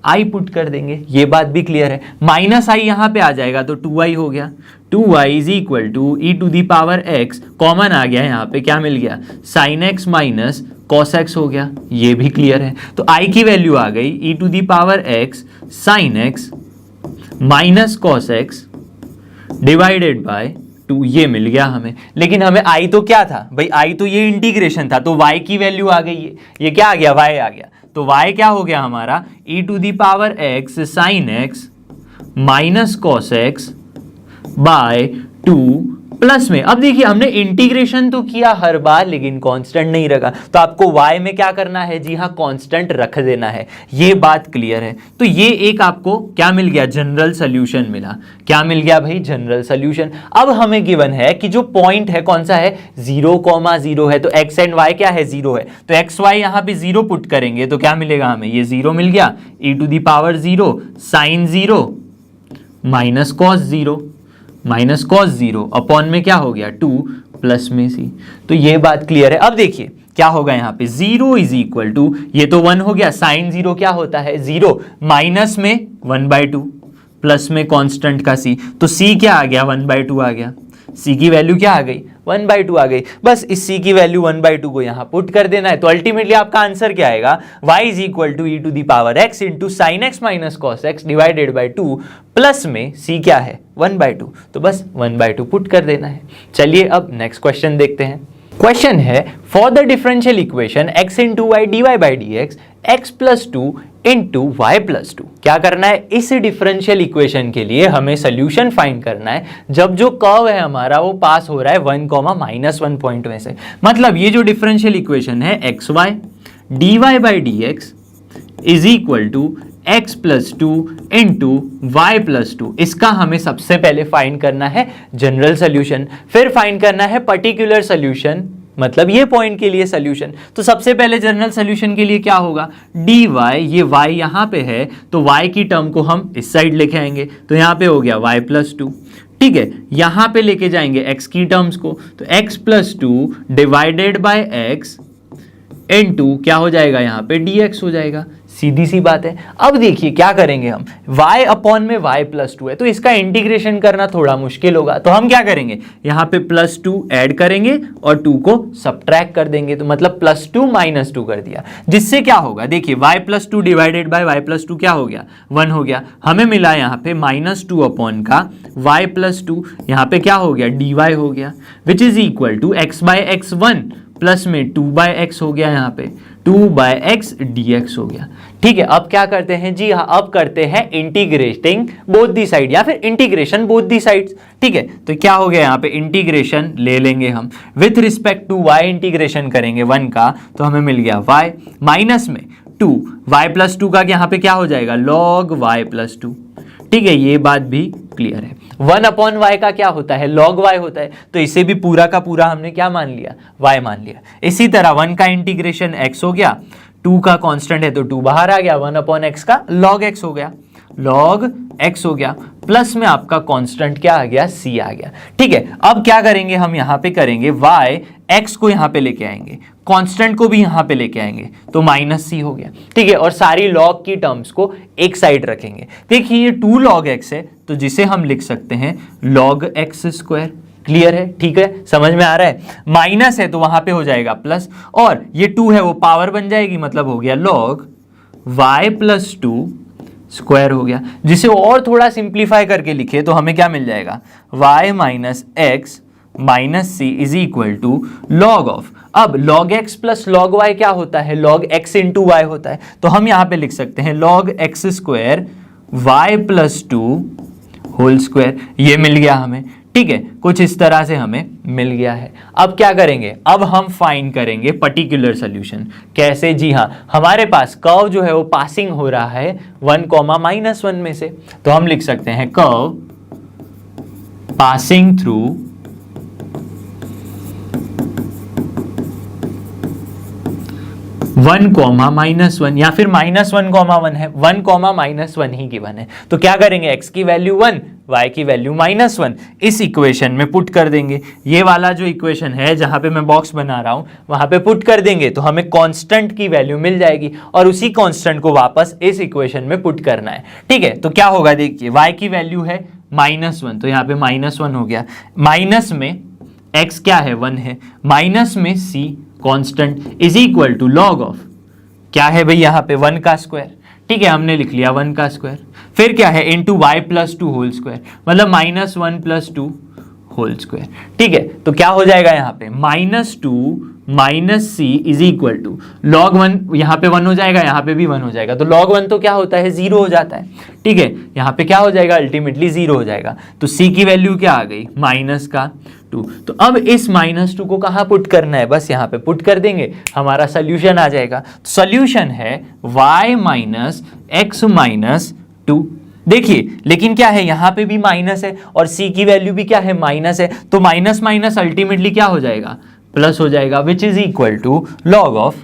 i पुट कर देंगे। ये बात भी क्लियर है। माइनस i यहां पे आ जाएगा तो 2i हो गया, 2i is equal to e to the power x, common आ गया यहाँ पे क्या मिल गया, sine x minus cos x हो गया। ये भी क्लियर है। तो i की वैल्यू आ गई e to the power x sine x minus cos x divided by 2 ये मिल गया हमें। लेकिन हमें आई तो क्या था भाई, आई तो ये इंटीग्रेशन था, तो y की वैल्यू आ गई है, ये क्या आ गया, y आ गया। तो y क्या हो गया हमारा, e to the power x sine x minus cos x by 2 plus में। अब देखिए हमने इंटीग्रेशन तो किया हर बार, लेकिन कांस्टेंट नहीं रखा, तो आपको y में क्या करना है, जी हाँ कांस्टेंट रख देना है। ये बात क्लियर है। तो ये एक आपको क्या मिल गया, जनरल सॉल्यूशन मिला। क्या मिल गया भाई, जनरल सॉल्यूशन। अब हमें गिवन है कि जो पॉइंट है कौन सा है, 0,0 है, तो x एंड y क्या है, 0 है, तो एक्स वाई यहां पे 0 पुट करेंगे तो क्या मिलेगा हमें, ये 0 मिल गया, e to the power 0 sine 0 minus cos 0 upon में क्या हो गया 2 प्लस में c। तो ये बात क्लियर है। अब देखिए क्या होगा यहाँ पे, 0 इज इक्वल टू, ये तो 1 हो गया, साइन 0 क्या होता है 0, माइनस में 1/2 प्लस में कांस्टेंट का c, तो c क्या आ गया 1/2 आ गया, c की वैल्यू क्या आ गई 1/2 आ गई। बस इस c की वैल्यू 1/2 को यहाँ पुट कर देना है। तो अल्टीमेटली आपका आंसर क्या आएगा, y is equal to E to the power x into sine x minus cos x divided by 2 plus में c क्या है 1/2, तो बस 1/2 पुट कर देना है। चलिए अब नेक्स्ट क्वेश्चन देखते हैं। क्वेश्चन है for the differential equation x into y D y by d x x plus 2 into y plus 2। क्या करना है, इस डिफरेंशियल इक्वेशन के लिए हमें सोल्यूशन फाइंड करना है जब जो कर्व है हमारा वो पास हो रहा है 1,-1 पॉइंट में से। मतलब ये जो डिफरेंशियल इक्वेशन है x y D y by d x is equal to x plus 2 into y plus 2, इसका हमें सबसे पहले फाइंड करना है जनरल सोल्यूशन, फिर फाइंड करना है पर्टिकुलर सोल्यूशन, मतलब ये पॉइंट के लिए सोल्यूशन। तो सबसे पहले जनरल सोल्यूशन के लिए क्या होगा, डी वाई, ये y यहाँ पे है तो y की टर्म को हम इस साइड लेके आएंगे, तो यहाँ पे हो गया y प्लस 2, ठीक है। यहाँ पे लेके जाएंगे x की टर्म्स को, तो x plus 2 divided by x into क्या हो जाएगा यहाँ पे dx हो जाएगा, सीधी सी बात है। अब देखिए क्या करेंगे हम, y अपॉन में y प्लस 2 है तो इसका इंटीग्रेशन करना थोड़ा मुश्किल होगा, तो हम क्या करेंगे यहाँ पे प्लस 2 ऐड करेंगे और 2 को सब्ट्रैक्ट कर देंगे, तो मतलब प्लस 2 माइनस 2 कर दिया, जिससे क्या होगा देखिए y plus 2 divided by y plus 2 क्या हो गया 1 हो गया। हमें मिला यहाँ पे माइनस 2 अपॉन का y प्लस 2, यहाँ पे क्या हो गया dy हो गया, which is equal to x by x 1 plus में 2 बाय एक्स हो गया, यहाँ पे 2 बाय एक्स dx हो गया, ठीक है। अब क्या करते हैं, जी हाँ अब करते हैं इंटीग्रेटिंग बोथ दी साइड या फिर इंटीग्रेशन बोथ दी साइड्स, ठीक है। तो क्या हो गया यहाँ पे इंटीग्रेशन ले लेंगे हम with respect to y, integration करेंगे 1 का तो हमें मिल गया y माइनस में 2 y प्लस 2 का यहाँ पे क्या हो जाएगा log y प्लस 2, ठीक है। ये बात भी क्लियर है। 1 अपॉन वाई का क्या होता है log y होता है, तो इसे भी पूरा का पूरा हमने क्या मान लिया y मान लिया। इसी तरह 1 का इंटीग्रेशन x हो गया, 2 का कांस्टेंट है तो 2 बाहर आ गया, 1 अपॉन x का log x हो गया, log x हो गया, प्लस में आपका कांस्टेंट क्या आ गया c आ गया, ठीक है। अब क्या करेंगे हम यहाँ पे करेंगे y x को यहाँ पे लेके आएंगे, कांस्टेंट को भी यहाँ पे लेके आएंगे तो माइनस c हो गया, ठीक है। और सारी log की टर्म्स को एक साइड रखेंगे। देखिए ये 2 log x है तो जिसे हम लिख सकते हैं log x स्क्वायर, क्लियर है, ठीक है, समझ में आ रहा है। माइनस है तो वहां पे हो जाएगा प्लस, और ये 2 है वो पावर बन जाएगी, मतलब हो गया log y प्लस 2 स्क्वायर हो गया। जिसे और थोड़ा सिंप्लीफाई करके लिखे तो हमें क्या मिल जाएगा y minus x minus c is equal to log of, अब log x plus log y क्या होता है log x इंटू वाई होता है, तो हम यहाँ पे लिख सकते हैं log x square y plus 2 whole square, ये मिल गया हमें, ठीक है। कुछ इस तरह से हमें मिल गया है। अब क्या करेंगे, अब हम फाइंड करेंगे पर्टिकुलर सोल्यूशन। कैसे, जी हाँ हमारे पास कर्व जो है वो पासिंग हो रहा है 1,-1 में से, तो हम लिख सकते हैं कर्व पासिंग थ्रू 1,-1 या फिर -1,1 है, 1,-1 ही गिवन है, तो क्या करेंगे x की वैल्यू 1 y की वैल्यू -1 इस इक्वेशन में पुट कर देंगे। ये वाला जो इक्वेशन है जहां पे मैं बॉक्स बना रहा हूं वहां पे पुट कर देंगे तो हमें कांस्टेंट की वैल्यू मिल जाएगी और उसी कांस्टेंट को वापस इस इक्वेशन में पुट करना है, ठीक है। तो क्या होगा देखिए y की वैल्यू है -1 तो यहाँ पे -1 हो गया, माइनस में x क्या है 1 है, माइनस में c constant is equal to log of क्या है भाई यहाँ पे 1 का स्क्वायर, ठीक है हमने लिख लिया 1 का स्क्वायर, फिर क्या है into y plus 2 whole square, मतलब -1 प्लस 2 होल स्क्वायर। ठीक है, तो क्या हो जाएगा यहाँ पे -2 minus c is equal to log 1, यहाँ पे 1 हो जाएगा, यहाँ पे भी 1 हो जाएगा, तो log 1 तो क्या होता है 0 हो जाता है। ठीक है, यहाँ पे क्या हो जाएगा अल्टीमेटली 0 हो जाएगा, तो c की वैल्यू क्या आ गई -2। तो अब इस -2 को कहाँ पुट करना है, बस यहाँ पे पुट कर देंगे, हमारा सोल्यूशन आ जाएगा। सोल्यूशन है y माइनस x माइनस 2। देखिए लेकिन क्या है, यहां पे भी माइनस है और c की वैल्यू भी क्या है माइनस है, तो माइनस माइनस अल्टीमेटली क्या हो जाएगा प्लस हो जाएगा, which is equal to log of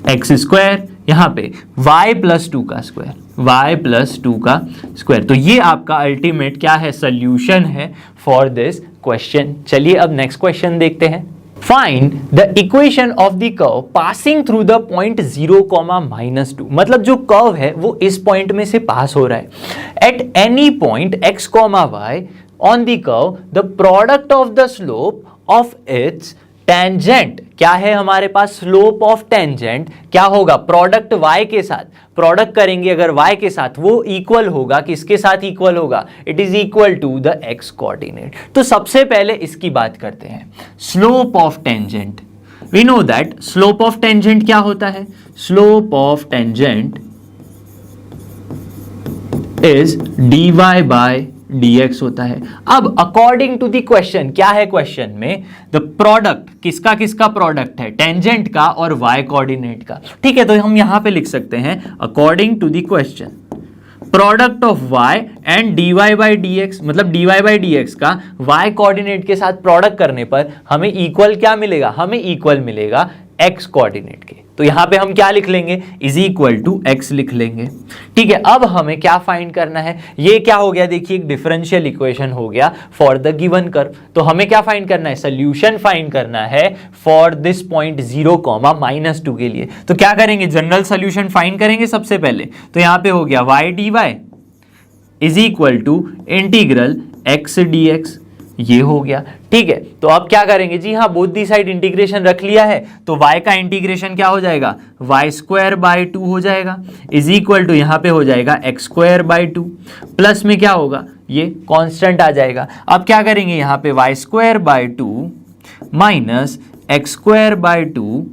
x square, यहां पे y प्लस 2 का स्क्वायर, y प्लस 2 का स्क्वायर। तो ये आपका अल्टीमेट क्या है, सोल्यूशन है फॉर दिस क्वेश्चन। चलिए अब नेक्स्ट क्वेश्चन देखते हैं। Find the equation of the curve passing through the point 0, -2। मतलब जो कर्व है वो इस पॉइंट में से पास हो रहा है। At any point x, y on the curve, the product of the slope of its tangent क्या है हमारे पास, स्लोप ऑफ टेंजेंट क्या होगा, प्रोडक्ट y के साथ, प्रोडक्ट करेंगे अगर y के साथ, वो इक्वल होगा, किसके साथ इक्वल होगा, it is equal to the x coordinate. तो सबसे पहले इसकी बात करते हैं, slope of tangent. We know that slope of tangent क्या होता है, slope of tangent is dy by dx होता है। अब अकॉर्डिंग टू द क्वेश्चन, क्या है क्वेश्चन में, द प्रोडक्ट, किसका किसका प्रोडक्ट है, टेंजेंट का और y कोऑर्डिनेट का। ठीक है, तो हम यहां पे लिख सकते हैं according to the question product of y and dy by dx, मतलब dy बाई dx का y कोऑर्डिनेट के साथ प्रोडक्ट करने पर हमें इक्वल क्या मिलेगा, हमें इक्वल मिलेगा x कोऑर्डिनेट के। तो यहां पे हम क्या लिख लेंगे, इज इक्वल टू x लिख लेंगे। ठीक है, अब हमें क्या फाइंड करना है, ये क्या हो गया, देखिए एक डिफरेंशियल इक्वेशन हो गया फॉर द गिवन कर्व। तो हमें क्या फाइंड करना है, सोल्यूशन फाइंड करना है फॉर दिस पॉइंट 0, -2 के लिए। तो क्या करेंगे, जनरल सोल्यूशन फाइंड करेंगे सबसे पहले। तो यहां पे हो गया y dy is equal to integral x dx, ये हो गया। ठीक है, तो अब क्या करेंगे जी, हाँ बोथ दी साइड इंटीग्रेशन रख लिया है, तो y का इंटीग्रेशन क्या हो जाएगा, y² बाई 2 हो जाएगा, इज इक्वल टू यहाँ पे हो जाएगा x² बाई 2, प्लस में क्या होगा, ये कांस्टेंट आ जाएगा। अब क्या करेंगे, यहाँ पे y² by 2 minus x² by 2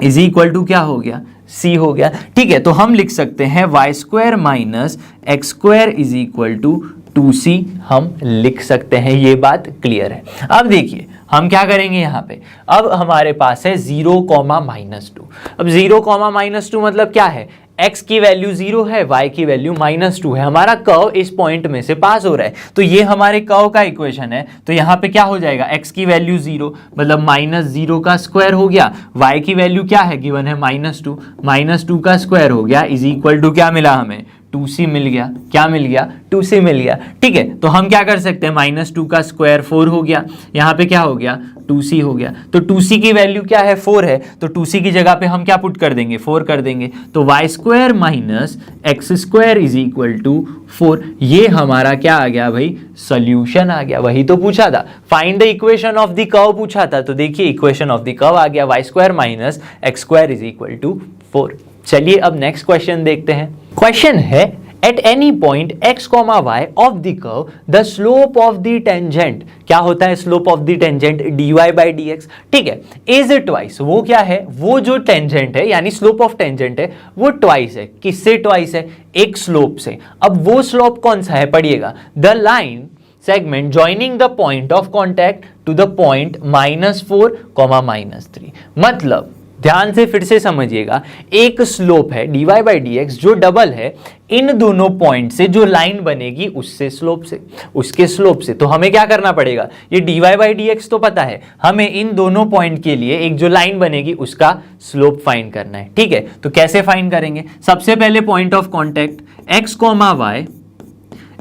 is equal to क्या हो गया, c हो गया। ठीक है, तो हम लिख सकते हैं y² minus x² is equal to 2c, हम लिख सकते हैं, ये बात क्लियर है। अब देखिए हम क्या करेंगे यहाँ पे, अब हमारे पास है 0, -2। अब 0, -2 मतलब क्या है, x की वैल्यू 0 है, y की वैल्यू -2 है, हमारा कर्व इस पॉइंट में से पास हो रहा है, तो ये हमारे कर्व का इक्वेशन है। तो यहाँ पे क्या हो जाएगा, x की वैल्यू 0 मतलब -0 का स्क्वायर हो गया, y की वैल्यू क्या है, गिवन है -2 का स्क्वायर हो गया, इज इक्वल टू क्या मिला हमें, 2c मिल गया। क्या मिल गया, 2c मिल गया। ठीक है, तो हम क्या कर सकते हैं, -2 का स्क्वायर 4 हो गया, यहाँ पे क्या हो गया 2c हो गया। तो 2c की वैल्यू क्या है, 4 है, तो 2c की जगह पे हम क्या पुट कर देंगे, 4 कर देंगे। तो y² minus x² is equal to 4, ये हमारा क्या आ गया भाई, सोल्यूशन आ गया। वही तो पूछा था, find the equation of the curve पूछा था, तो देखिए इक्वेशन ऑफ द कर्व आ गया, y² minus x² is equal to 4। चलिए अब नेक्स्ट क्वेश्चन देखते हैं। क्वेश्चन है at any point x, y of the curve the slope of the tangent, क्या होता है slope of the tangent, dy by dx। ठीक है, इज ट्वाइस, वो क्या है, वो जो टेंजेंट है यानी स्लोप ऑफ टेंजेंट है वो ट्वाइस है, किससे ट्वाइस है, एक स्लोप से। अब वो स्लोप कौन सा है, पढ़िएगा, the line segment joining the point of contact to the point -4, -3। मतलब ध्यान से फिर से समझिएगा, एक स्लोप है dy बाई dx जो डबल है इन दोनों पॉइंट से, जो लाइन बनेगी उससे स्लोप से, उसके स्लोप से। तो हमें क्या करना पड़ेगा, ये dy बाई dx तो पता है, हमें इन दोनों पॉइंट के लिए एक जो लाइन बनेगी उसका स्लोप फाइंड करना है। ठीक है, तो कैसे फाइंड करेंगे, सबसे पहले point of contact x, y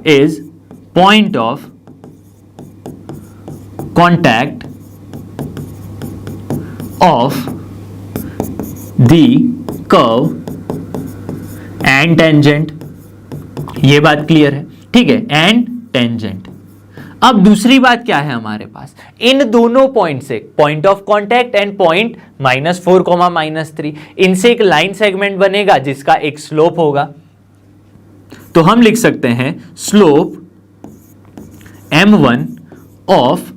is point of contact of the curve and tangent, ये बात क्लियर है। ठीक है, एंड टेंजेंट। अब दूसरी बात क्या है हमारे पास, इन दोनों पॉइंट से, point of contact and point -4, -3, इनसे एक लाइन सेगमेंट बनेगा जिसका एक स्लोप होगा। तो हम लिख सकते हैं slope m1 of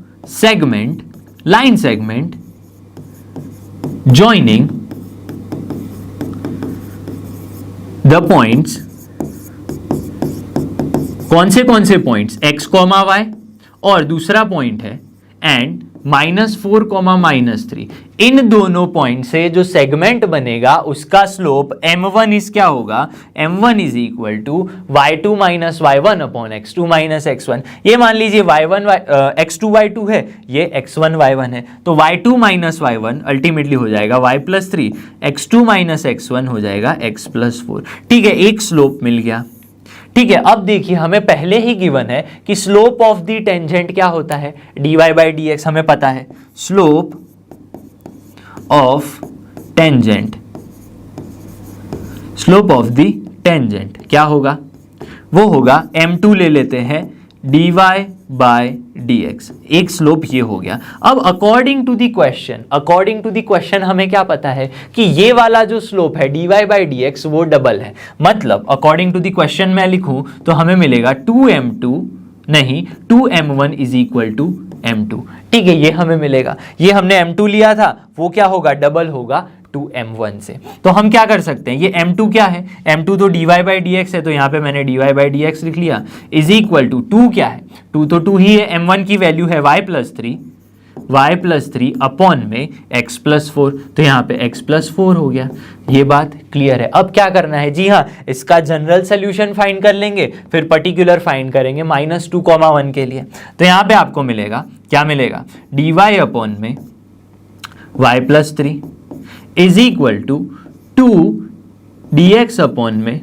line segment joining the points, कौन से पॉइंट्स, x, y, और दूसरा पॉइंट है एंड -4, -3, इन दोनों पॉइंट से जो सेगमेंट बनेगा उसका स्लोप m1 इज क्या होगा, m1 is equal to y2 minus y1 upon x2 minus x1। ये मान लीजिए y1 x2 y2 है, ये x1 y1 है, तो y2 माइनस y1 अल्टीमेटली हो जाएगा y+3, x2 माइनस x1 हो जाएगा x+4। ठीक है, एक स्लोप मिल गया। ठीक है, अब देखिए हमें पहले ही गिवन है कि स्लोप ऑफ द टेंजेंट क्या होता है, dy बाई dx हमें पता है। स्लोप ऑफ द टेंजेंट क्या होगा, वो होगा m2 ले लेते हैं dy बाय dx, एक स्लोप ये हो गया। अब अकॉर्डिंग टू द क्वेश्चन हमें क्या पता है कि ये वाला जो स्लोप है dy बाय dx वो डबल है। मतलब अकॉर्डिंग टू द क्वेश्चन मैं लिखूं तो हमें मिलेगा 2m1 is equal to m2। ठीक है, ये हमें मिलेगा, ये हमने m2 लिया था, वो क्या होगा, डबल होगा 2m1 से। तो हम क्या कर सकते हैं, ये m2 क्या है, m2 तो dy बाई dx है, तो यहाँ पे मैंने dy बाई dx लिख लिया, इज इक्वल टू 2 क्या है, 2 तो 2 ही है, m1 की वैल्यू है y+3 अपॉन में x+4, तो यहाँ पे x+4 हो गया। ये बात क्लियर है। अब क्या करना है, जी हाँ, इसका जनरल सोल्यूशन फाइंड कर लेंगे, फिर पर्टिकुलर फाइंड करेंगे -2, 1 के लिए। तो यहाँ पे आपको मिलेगा, क्या मिलेगा, dy अपॉन में y+3 is equal to 2 dx upon में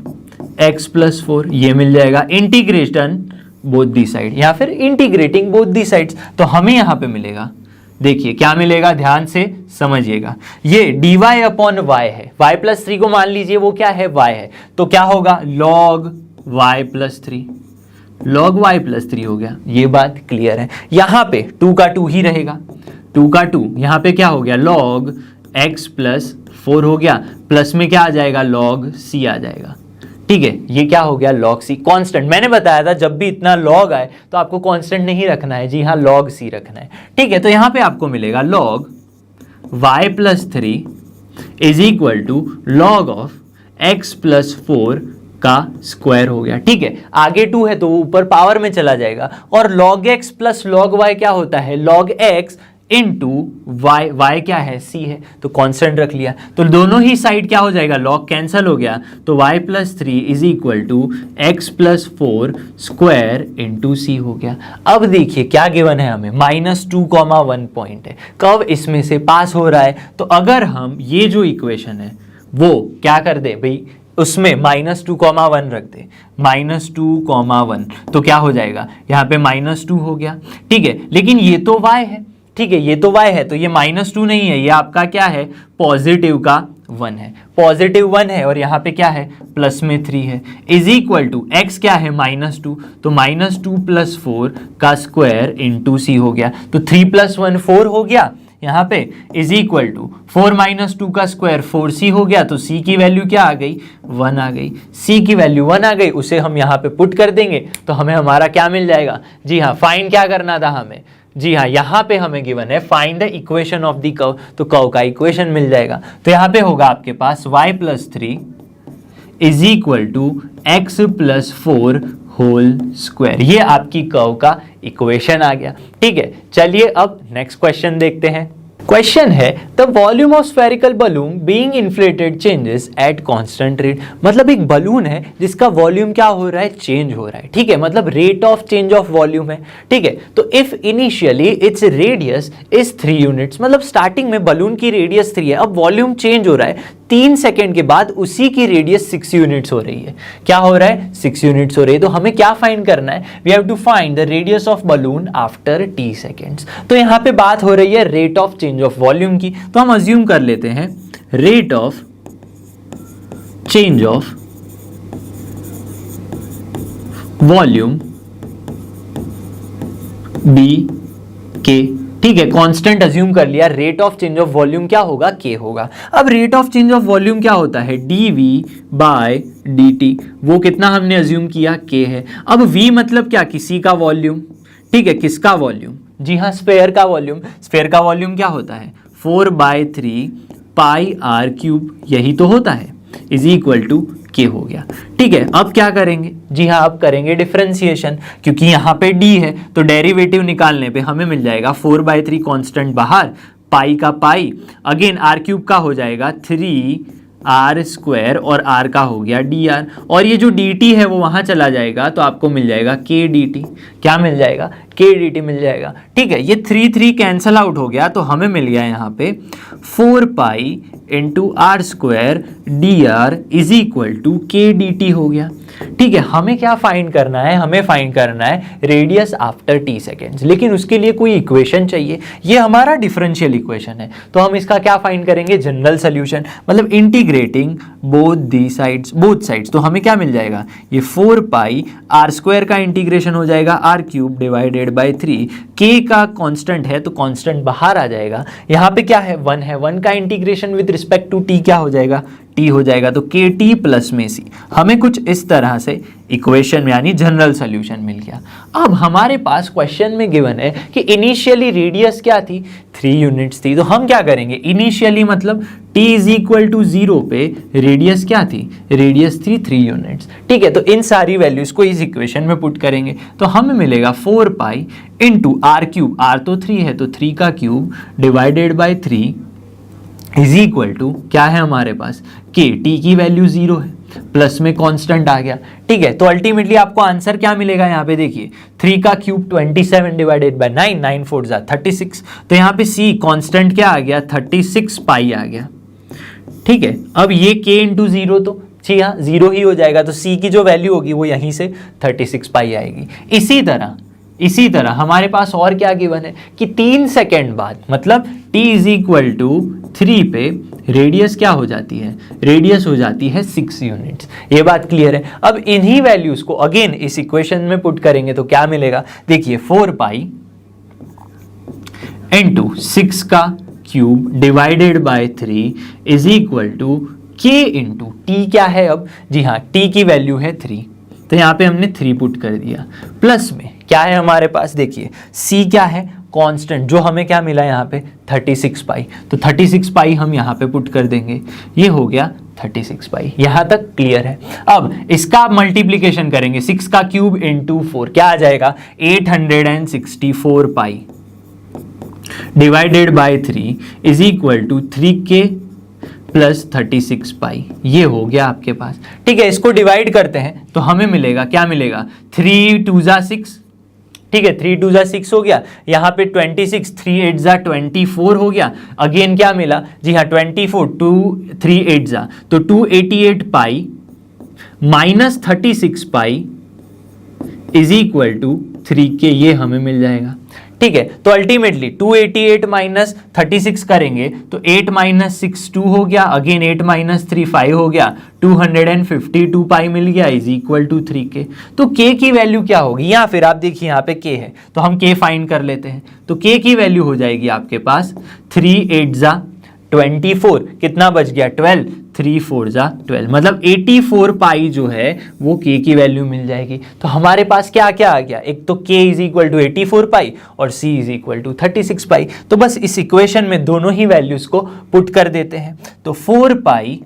x+4, ये मिल जाएगा इंटीग्रेशन बोथ दी साइड या फिर इंटीग्रेटिंग बोथ दी साइड्स। तो हमें यहां पे मिलेगा, देखिए क्या मिलेगा, ध्यान से समझिएगा, ये dy अपॉन y है, y+3 को मान लीजिए वो क्या है, y है, तो क्या होगा log y+3 हो गया। ये बात क्लियर है। यहां पे 2 का 2 ही रहेगा, 2 का 2 यहां पे क्या हो गया, log x+4 हो गया, प्लस में क्या आ जाएगा, log c आ जाएगा। ठीक है, ये क्या हो गया, log c कांस्टेंट। मैंने बताया था जब भी इतना log आए तो आपको कांस्टेंट नहीं रखना है, जी हाँ, log c रखना है। ठीक है, तो यहां पे आपको मिलेगा log y+3 is equal to log of x+4 का स्क्वायर हो गया। ठीक है, आगे 2 है तो ऊपर पावर में चला जाएगा, और log x plus log y क्या होता है, log x इंटू y क्या है, c है, तो कांस्टेंट रख लिया, तो दोनों ही साइड क्या हो जाएगा, log कैंसिल हो गया, तो y+3 is equal to x+4 square into c हो गया। अब देखिए क्या गिवन है हमें, -2, 1 पॉइंट है, कर्व इसमें से पास हो रहा है, तो अगर हम ये जो इक्वेशन है वो क्या कर दे भाई, उसमें -2, 1 रख दे, -2, 1, तो क्या हो जाएगा, यहाँ पे -2 हो गया। ठीक है, लेकिन ये तो y है, ठीक है, ये तो y है, तो ये -2 नहीं है, ये आपका क्या है, पॉजिटिव का 1 है, पॉजिटिव 1 है, और यहाँ पे क्या है, प्लस में 3 है, इज इक्वल टू x क्या है, -2, तो -2 + 4 का स्क्वायर इंटू c हो गया, तो 3 + 1 4 हो गया यहाँ पे, इज इक्वल टू 4 - 2 का स्क्वायर 4c हो गया, तो c की वैल्यू क्या आ गई, 1 आ गई, c की वैल्यू 1 आ गई, उसे हम यहाँ पे पुट कर देंगे तो हमें हमारा क्या मिल जाएगा, जी हाँ, फाइंड क्या करना था हमें, जी हाँ, यहाँ पे हमें गिवन है find the equation of the curve, तो कर्व का इक्वेशन मिल जाएगा। तो यहाँ पे होगा आपके पास y+3 is equal to x+4 whole square, ये आपकी कर्व का इक्वेशन आ गया। ठीक है, चलिए अब नेक्स्ट क्वेश्चन देखते हैं। क्वेश्चन है the volume of spherical balloon being inflated changes at constant rate. मतलब एक बलून है जिसका वॉल्यूम क्या हो रहा है, चेंज हो रहा है। ठीक है, मतलब rate of change of volume है। ठीक है, तो if initially its radius is 3 units, मतलब स्टार्टिंग में बलून की रेडियस 3 है, अब वॉल्यूम चेंज हो रहा है, 3 सेकेंड के बाद उसी की रेडियस 6 यूनिट्स हो रही है। क्या हो रहा है, 6 यूनिट्स हो रही है। तो हमें क्या फाइंड करना है, we have to find the radius of balloon after t seconds. तो यहाँ पे बात हो रही है rate of change of volume की, तो हम अज्यूम कर लेते हैं rate of change of volume bk। ठीक है, कांस्टेंट अज्यूम कर लिया, rate of change of volume क्या होगा, k होगा। अब rate of change of volume क्या होता है, dv/dt, वो कितना हमने अज्यूम किया, k है। अब v मतलब क्या, किसी का वॉल्यूम। ठीक है, किसका वॉल्यूम? जी हाँ, स्फेयर का वॉल्यूम। स्फेयर का वॉल्यूम क्या होता है? 4/3 पाई आर क्यूब, यही तो होता है, इज इक्वल टू के हो गया। ठीक है, अब क्या करेंगे? जी हाँ, अब करेंगे डिफरेंशिएशन, क्योंकि यहाँ पे डी है तो डेरिवेटिव निकालने पे हमें मिल जाएगा 4/3 कांस्टेंट बाहर, पाई का पाई, अगेन आर क्यूब का हो जाएगा 3r² और r का हो गया dr, और ये जो dt है वो वहाँ चला जाएगा तो आपको मिल जाएगा k dt। क्या मिल जाएगा? k dt मिल जाएगा। ठीक है, ये 3 कैंसल आउट हो गया तो हमें मिल गया यहाँ पे 4 pi into r² dr is equal to k dt हो गया। ठीक है, हमें क्या फाइंड करना है? हमें फाइंड करना है रेडियस आफ्टर t सेकेंड्स, लेकिन उसके लिए कोई इक्वेशन चाहिए। ये हमारा डिफरेंशियल इक्वेशन है तो हम इसका क्या फाइंड करेंगे? जनरल सोल्यूशन, मतलब इंटीग्रेटिंग बोथ साइड्स। तो हमें क्या मिल जाएगा? ये 4 पाई r² का इंटीग्रेशन हो जाएगा r³ डिवाइडेड बाई 3, k का कांस्टेंट है तो कांस्टेंट बाहर आ जाएगा। यहाँ पे क्या है? 1 है, 1 का integration with respect to t क्या हो जाएगा? t हो जाएगा, तो kt प्लस में c। हमें कुछ इस तरह से इक्वेशन यानी जनरल सोल्यूशन मिल गया। अब हमारे पास क्वेश्चन में गिवन है कि इनिशियली रेडियस क्या थी? 3 यूनिट्स थी। तो हम क्या करेंगे? इनिशियली मतलब t इज इक्वल टू 0 पे रेडियस क्या थी? रेडियस थी 3 यूनिट्स। ठीक है, तो इन सारी वैल्यूज को इस इक्वेशन में पुट करेंगे तो हमें मिलेगा 4 पाई इंटू r³ r तो 3 है तो 3 का cube divided by 3 is equal to क्या है हमारे पास? k, t की वैल्यू 0 है, प्लस में कांस्टेंट आ गया। ठीक है, तो अल्टीमेटली आपको आंसर क्या मिलेगा? यहाँ पे देखिए 3 का क्यूब 27 डिवाइडेड बाय 9, 9 4 जा 36, तो यहाँ पे c कांस्टेंट क्या आ गया? 36 पाई आ गया। ठीक है, अब ये k इंटू 0 तो जी हाँ 0 ही हो जाएगा, तो c की जो वैल्यू होगी वो यहीं से 36 पाई आएगी। इसी तरह हमारे पास और क्या गिवन है कि 3 सेकेंड बाद मतलब t इज इक्वल टू 3 पे रेडियस क्या हो जाती है? रेडियस हो जाती है 6 यूनिट्स। ये बात क्लियर है। अब इन्हीं वैल्यूज को अगेन इस इक्वेशन में पुट करेंगे तो क्या मिलेगा? देखिए 4 पाई इंटू 6 का cube divided by 3 is equal to k into t क्या है? अब जी हाँ, t की वैल्यू है 3, तो यहाँ पे हमने 3 पुट कर दिया, प्लस में क्या है हमारे पास? देखिए c क्या है? कांस्टेंट, जो हमें क्या मिला यहाँ पे? 36 पाई, तो 36 पाई हम यहाँ पे पुट कर देंगे, ये हो गया 36 पाई। यहाँ तक क्लियर है। अब इसका मल्टीप्लीकेशन करेंगे, 6 का क्यूब इंटू 4 क्या आ जाएगा? 864 pi divided by 3 is equal to 3k plus 36 pi, ये हो गया आपके पास। ठीक है, इसको डिवाइड करते हैं तो हमें मिलेगा, क्या मिलेगा? 3 2 जा 6, ठीक है 3 2 जा 6 हो गया, यहाँ पे 26, 3 8 जा 24 हो गया, अगेन क्या मिला? जी हाँ 24, 2 3 8 जा तो 288 pi minus 36 pi is equal to 3k, ये हमें मिल जाएगा। ठीक है, तो अल्टीमेटली 288 माइनस 36 करेंगे तो 8 माइनस 6 2 हो गया, अगेन 8 माइनस 3 5 हो गया, 252 पाई मिल गया इज इक्वल टू 3k। तो k की वैल्यू क्या होगी? या फिर आप देखिए यहाँ पे k है तो हम k फाइंड कर लेते हैं, तो k की वैल्यू हो जाएगी आपके पास 3 8 जा 24, कितना बच गया? 12, 3 4 जा 12, मतलब 84 पाई जो है वो k की वैल्यू मिल जाएगी। तो हमारे पास क्या क्या आ गया? एक तो k इज इक्वल टू 84 पाई और c इज इक्वल टू 36 पाई। तो बस इस इक्वेशन में दोनों ही वैल्यूज को पुट कर देते हैं, तो 4 पाई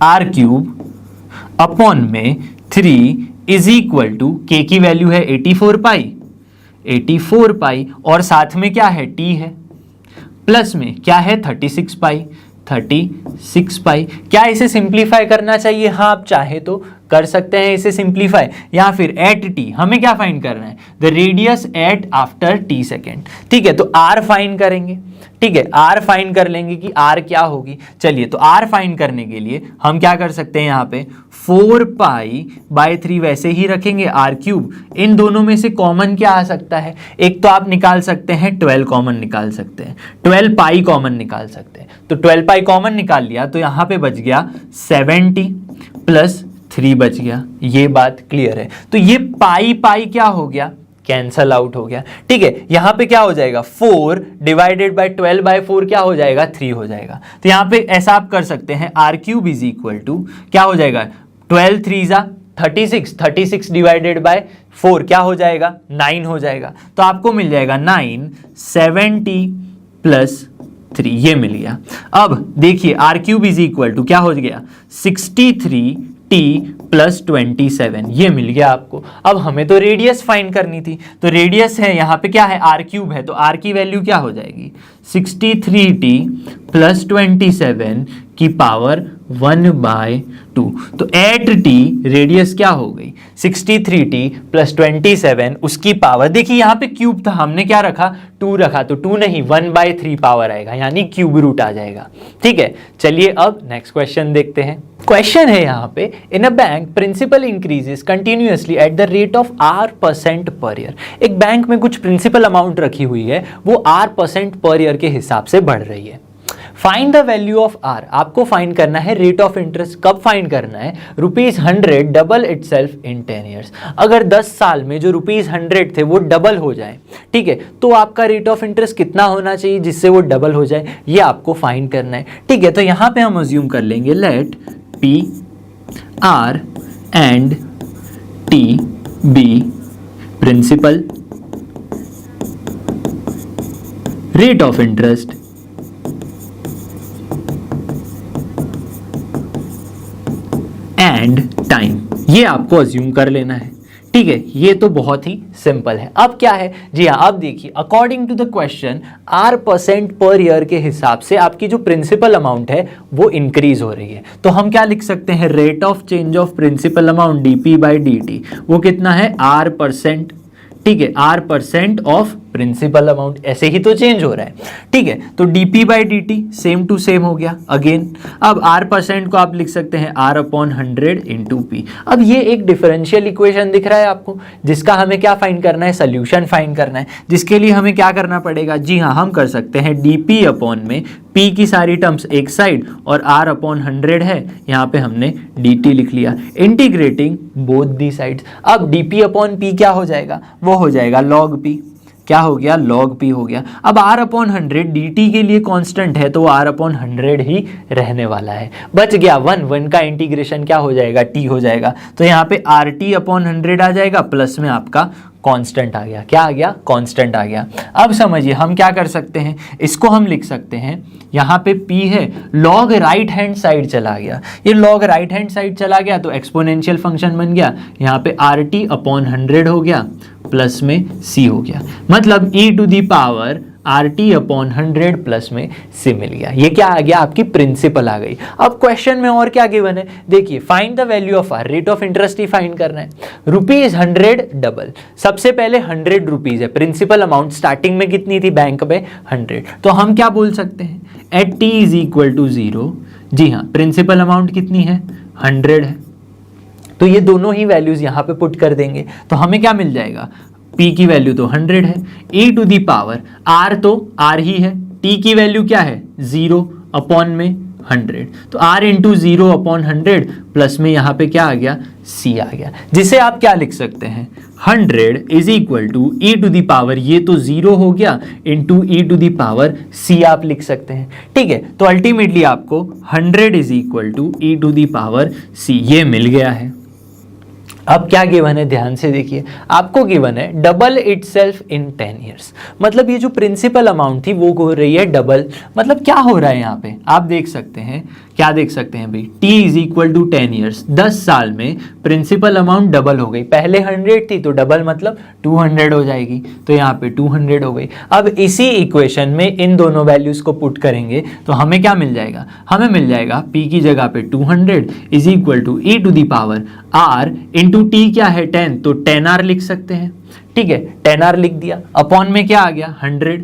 r³ अपॉन में 3 इज इक्वल टू k की वैल्यू है 84 पाई और साथ में क्या है? t है, प्लस में क्या है? 36 पाई। क्या इसे सिंप्लीफाई करना चाहिए? हाँ, आप चाहे तो कर सकते हैं इसे सिंप्लीफाई, या फिर एट t हमें क्या फाइंड करना है? The radius at after t second. ठीक है, तो r फाइंड करेंगे। ठीक है, r फाइंड कर लेंगे कि r क्या होगी। चलिए, तो r फाइंड करने के लिए हम क्या कर सकते हैं? यहाँ पे 4 पाई बाय 3 वैसे ही रखेंगे, r³। इन दोनों में से कॉमन क्या आ सकता है? एक तो आप निकाल सकते हैं 12 कॉमन निकाल सकते हैं, 12 पाई कॉमन निकाल सकते हैं, तो 12 पाई कॉमन निकाल लिया तो यहाँ पे बच गया 70 प्लस 3 बच गया। ये बात क्लियर है। तो ये पाई पाई क्या हो गया? कैंसल आउट हो गया। ठीक है, यहां पे क्या हो जाएगा? 4 डिवाइडेड बाय 12 बाय 4 क्या हो जाएगा? 3 हो जाएगा। तो यहां पे ऐसा आप कर सकते हैं, r³ इज इक्वल टू क्या हो जाएगा? 12 3 जा 36 डिवाइडेड बाय 4 क्या हो जाएगा, 9 हो जाएगा। तो आपको मिल जाएगा 9 70 प्लस 3, ये मिल गया। अब देखिए r cube is equal to क्या हो गया, 63t प्लस 27, ये मिल गया आपको। अब हमें तो रेडियस फाइंड करनी थी, तो रेडियस है यहाँ पे क्या है, आर क्यूब है, तो आर की वैल्यू क्या हो जाएगी, 63t प्लस 27 की पावर 1/2। तो 8t रेडियस क्या हो गई, 63t प्लस 27 उसकी पावर, देखिए यहाँ पे क्यूब था, हमने क्या रखा, 2 रखा, तो 2 नहीं 1/3 पावर आएगा, यानी क्यूब रूट आ जाएगा। ठीक है, चलिए अब नेक्स्ट क्वेश्चन देखते हैं। क्वेश्चन है यहाँ पे, in a bank principal increases continuously at the rate of R% per year. एक बैंक में कुछ प्रिंसिपल अमाउंट रखी हुई है, वो R% पर ईयर के हिसाब से बढ़ रही है। Find the value of R, आपको फाइंड करना है रेट ऑफ इंटरेस्ट। कब फाइंड करना है, ₹100 डबल इटसेल्फ इन 10 ईयर्स। अगर 10 साल में जो ₹100 थे वो डबल हो जाए, ठीक है, तो आपका रेट ऑफ इंटरेस्ट कितना होना चाहिए जिससे वो डबल हो जाए, ये आपको फाइंड करना है। ठीक है, तो यहां पे हम अज्यूम कर लेंगे let P R and T be principal, rate of interest and time, ये आपको अज्यूम कर लेना है। ठीक है, ये तो बहुत ही सिंपल है। अब क्या है जी हाँ, अब देखिए according to the question R% per year के हिसाब से आपकी जो प्रिंसिपल अमाउंट है वो इंक्रीज हो रही है। तो हम क्या लिख सकते हैं, rate of change of principal amount dp/dt, वो कितना है R%। ठीक है, R% ऑफ प्रिंसिपल अमाउंट, ऐसे ही तो चेंज हो रहा है। ठीक है, तो dp/dt सेम टू सेम हो गया अगेन। अब R% को आप लिख सकते हैं R/100 इंटू P। अब ये एक डिफरेंशियल इक्वेशन दिख रहा है आपको, जिसका हमें क्या फाइंड करना है, सोल्यूशन फाइंड करना है। जिसके लिए हमें क्या करना पड़ेगा, जी हाँ, हम कर सकते हैं dp अपॉन में P की सारी टर्म्स एक साइड और R/100 है, यहाँ पे हमने dt लिख लिया, इंटीग्रेटिंग बोथ दी साइड्स। अब dp अपॉन P क्या हो जाएगा, वो हो जाएगा log P। क्या हो गया, log P हो गया। अब R/100 dt के लिए कांस्टेंट है, तो वो R/100 ही रहने वाला है। बच गया 1 का इंटीग्रेशन क्या हो जाएगा, t हो जाएगा। तो यहाँ पे RT/100 आ जाएगा, प्लस में आपका कांस्टेंट आ गया। क्या आ गया, कांस्टेंट आ गया। अब समझिए हम क्या कर सकते हैं, इसको हम लिख सकते हैं, यहाँ पे p है, log राइट हैंड साइड चला गया, ये log राइट हैंड साइड चला गया तो एक्सपोनेंशियल फंक्शन बन गया, यहाँ पे RT/100 हो गया, प्लस में c हो गया, मतलब e to the power RT/100 plus में c मिल गया। ये क्या आ गया, आपकी प्रिंसिपल आ गई। अब क्वेश्चन में और क्या गिवन है, देखिए find the value of R, rate of interest he find करना है। ₹100 डबल, सबसे पहले 100 रुपीज है, प्रिंसिपल अमाउंट स्टार्टिंग में कितनी थी बैंक में, 100। तो हम क्या बोल सकते हैं, at t is equal to 0, जी हाँ, प्रिंसिपल अमाउंट कितनी है, 100 है, तो ये दोनों ही वैल्यूज यहाँ पे पुट कर देंगे, तो हमें क्या मिल जाएगा, P की वैल्यू तो 100 है, e to the power R तो R ही है, T की वैल्यू क्या है, 0 अपॉन में 100, तो R इंटू 0 अपॉन 100 प्लस में यहाँ पे क्या आ गया, C आ गया, जिसे आप क्या लिख सकते हैं, 100 is equal to E to the power, ये तो 0 हो गया, into e to the power C आप लिख सकते हैं। ठीक है, तो अल्टीमेटली आपको 100 is equal to E to the power C ये मिल गया है। अब क्या गिवन है, ध्यान से देखिए, आपको गिवन है डबल इटसेल्फ इन 10 ईयर्स, मतलब ये जो प्रिंसिपल अमाउंट थी वो हो रही है डबल। मतलब क्या हो रहा है यहाँ पे, आप देख सकते हैं, क्या देख सकते हैं भाई, t is equal to 10 years, 10 साल में प्रिंसिपल अमाउंट डबल हो गई, पहले 100 थी तो डबल मतलब 200 हो जाएगी, तो यहाँ पे 200 हो गई। अब इसी इक्वेशन में इन दोनों वैल्यूज को पुट करेंगे तो हमें क्या मिल जाएगा, हमें मिल जाएगा p की जगह पे 200 is equal to E to the power r into t क्या है 10, तो 10r लिख सकते हैं। ठीक है, 10r लिख दिया, अपॉन में क्या आ गया 100,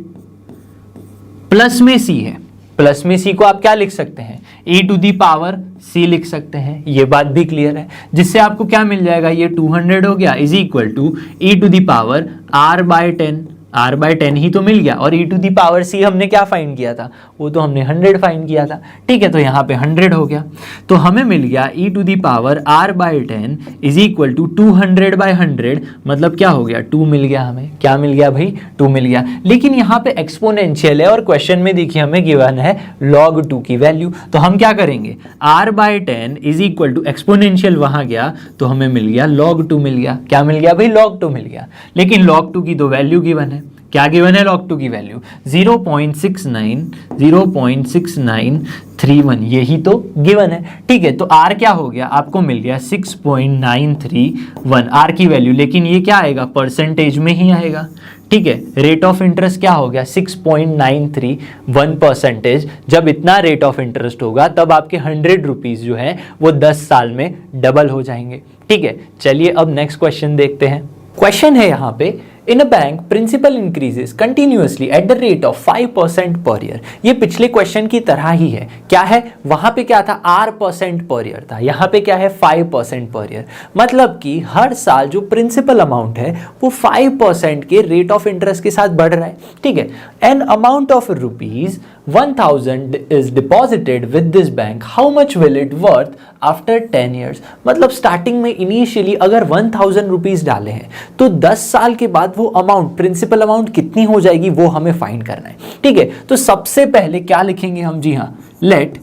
प्लस में c है, प्लस में c को आप क्या लिख सकते हैं, e to the power c लिख सकते हैं। ये बात भी क्लियर है, जिससे आपको क्या मिल जाएगा, ये 200 हो गया is equal to E to the power r/10 r/10 ही तो मिल गया, और e⁻c हमने क्या फाइंड किया था, वो तो हमने 100 फाइंड किया था, ठीक है। तो यहाँ पे 100 हो गया, तो हमें मिल गया e⁻r/10 इज इक्वल टू 200/100, मतलब क्या हो गया, 2 मिल गया हमें। क्या मिल गया भाई, 2 मिल गया। लेकिन यहाँ पे एक्सपोनेंशियल है और क्वेश्चन में देखिए हमें गिवन है log 2 की वैल्यू, तो हम क्या करेंगे, r/10 is equal to exponential वहां गया तो हमें मिल गया log 2 मिल गया। क्या मिल गया भाई, log 2 मिल गया। लेकिन log 2 की तो वैल्यू गिवन है, क्या गिवन है log 2 की वैल्यू 0.6931, यही तो गिवन है, ठीक है। तो r क्या हो गया, आपको मिल गया 6.931 r की वैल्यू, लेकिन ये क्या आएगा, परसेंटेज में ही आएगा, ठीक है। रेट ऑफ इंटरेस्ट क्या हो गया, 6.931%। जब इतना रेट ऑफ इंटरेस्ट होगा तब आपके 100 रुपीज जो है वो 10 साल में डबल हो जाएंगे, ठीक है। चलिए अब नेक्स्ट क्वेश्चन देखते हैं। क्वेश्चन है यहाँ पे, in a bank principal increases continuously at the rate of 5% per year. ये पिछले क्वेश्चन की तरह ही है, क्या है, वहां पे क्या था, r% पर ईयर था, यहाँ पे क्या है 5% पर ईयर। मतलब कि हर साल जो प्रिंसिपल अमाउंट है वो 5% के रेट ऑफ इंटरेस्ट के साथ बढ़ रहा है, ठीक है। An amount of rupees 1000 is deposited with this bank, how much will it worth after 10 years? मतलब स्टार्टिंग में इनिशियली अगर 1000 रुपीज डाले हैं तो 10 साल के बाद वो अमाउंट, प्रिंसिपल अमाउंट कितनी हो जाएगी वो हमें फाइंड करना है, ठीक है। तो सबसे पहले क्या लिखेंगे हम, जी हाँ, let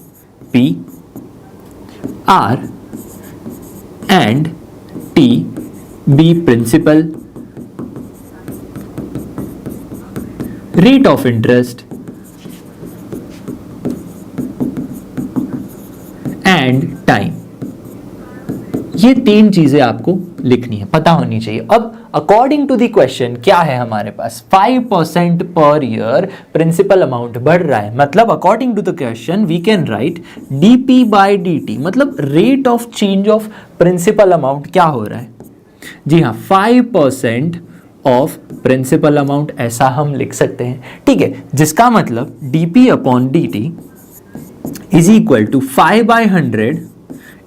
P R and T be principal, rate of interest and time. ये 3 चीजें आपको लिखनी है, पता होनी चाहिए। अब अकॉर्डिंग टू द क्वेश्चन क्या है हमारे पास, 5% पर ईयर प्रिंसिपल अमाउंट बढ़ रहा है, मतलब according to the question we can write dp/dt, मतलब rate of change of principal amount क्या हो रहा है, जी हाँ 5% ऑफ प्रिंसिपल अमाउंट, ऐसा हम लिख सकते हैं, ठीक है। जिसका मतलब dp/dt is equal to 5/100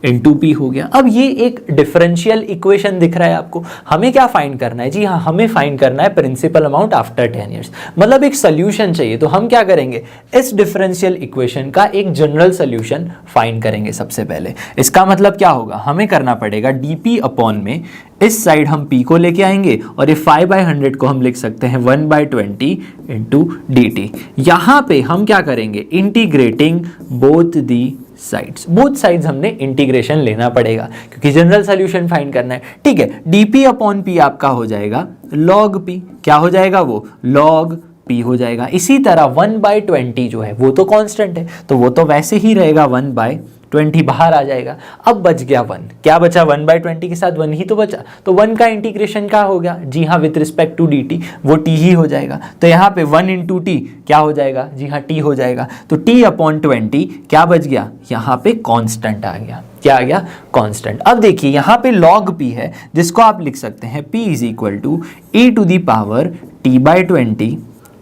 into p हो गया। अब ये एक डिफरेंशियल इक्वेशन दिख रहा है आपको, हमें क्या फाइंड करना है, जी हाँ हमें फाइंड करना है प्रिंसिपल अमाउंट आफ्टर 10 ईयर्स, मतलब एक सोल्यूशन चाहिए। तो हम क्या करेंगे, इस डिफरेंशियल इक्वेशन का एक जनरल सोल्यूशन फाइंड करेंगे सबसे पहले। इसका मतलब क्या होगा, हमें करना पड़ेगा dp/, में इस साइड हम p को लेके आएंगे और ये 5/100 को हम लिख सकते हैं 1/20 इंटू dt। यहाँ पे हम क्या करेंगे, integrating both the sides, both sides हमने इंटीग्रेशन लेना पड़ेगा क्योंकि जनरल सॉल्यूशन फाइंड करना है, ठीक है। dp/p आपका हो जाएगा log p, क्या हो जाएगा वो log p हो जाएगा। इसी तरह 1/20 जो है वो तो कांस्टेंट है तो वो तो वैसे ही रहेगा 1/20 बाहर आ जाएगा। अब बच गया 1, क्या बचा, 1/20 के साथ 1 ही तो बचा, तो 1 का इंटीग्रेशन क्या हो गया, जी हाँ विथ रिस्पेक्ट टू dt, वो t ही हो जाएगा। तो यहाँ पे 1 इंटू टी क्या हो जाएगा, जी हाँ t हो जाएगा। तो t/20 क्या बच गया, यहाँ पे कांस्टेंट आ गया, क्या आ गया, कांस्टेंट। अब देखिए यहाँ पे log p है जिसको आप लिख सकते हैं p is equal to e⁻t/20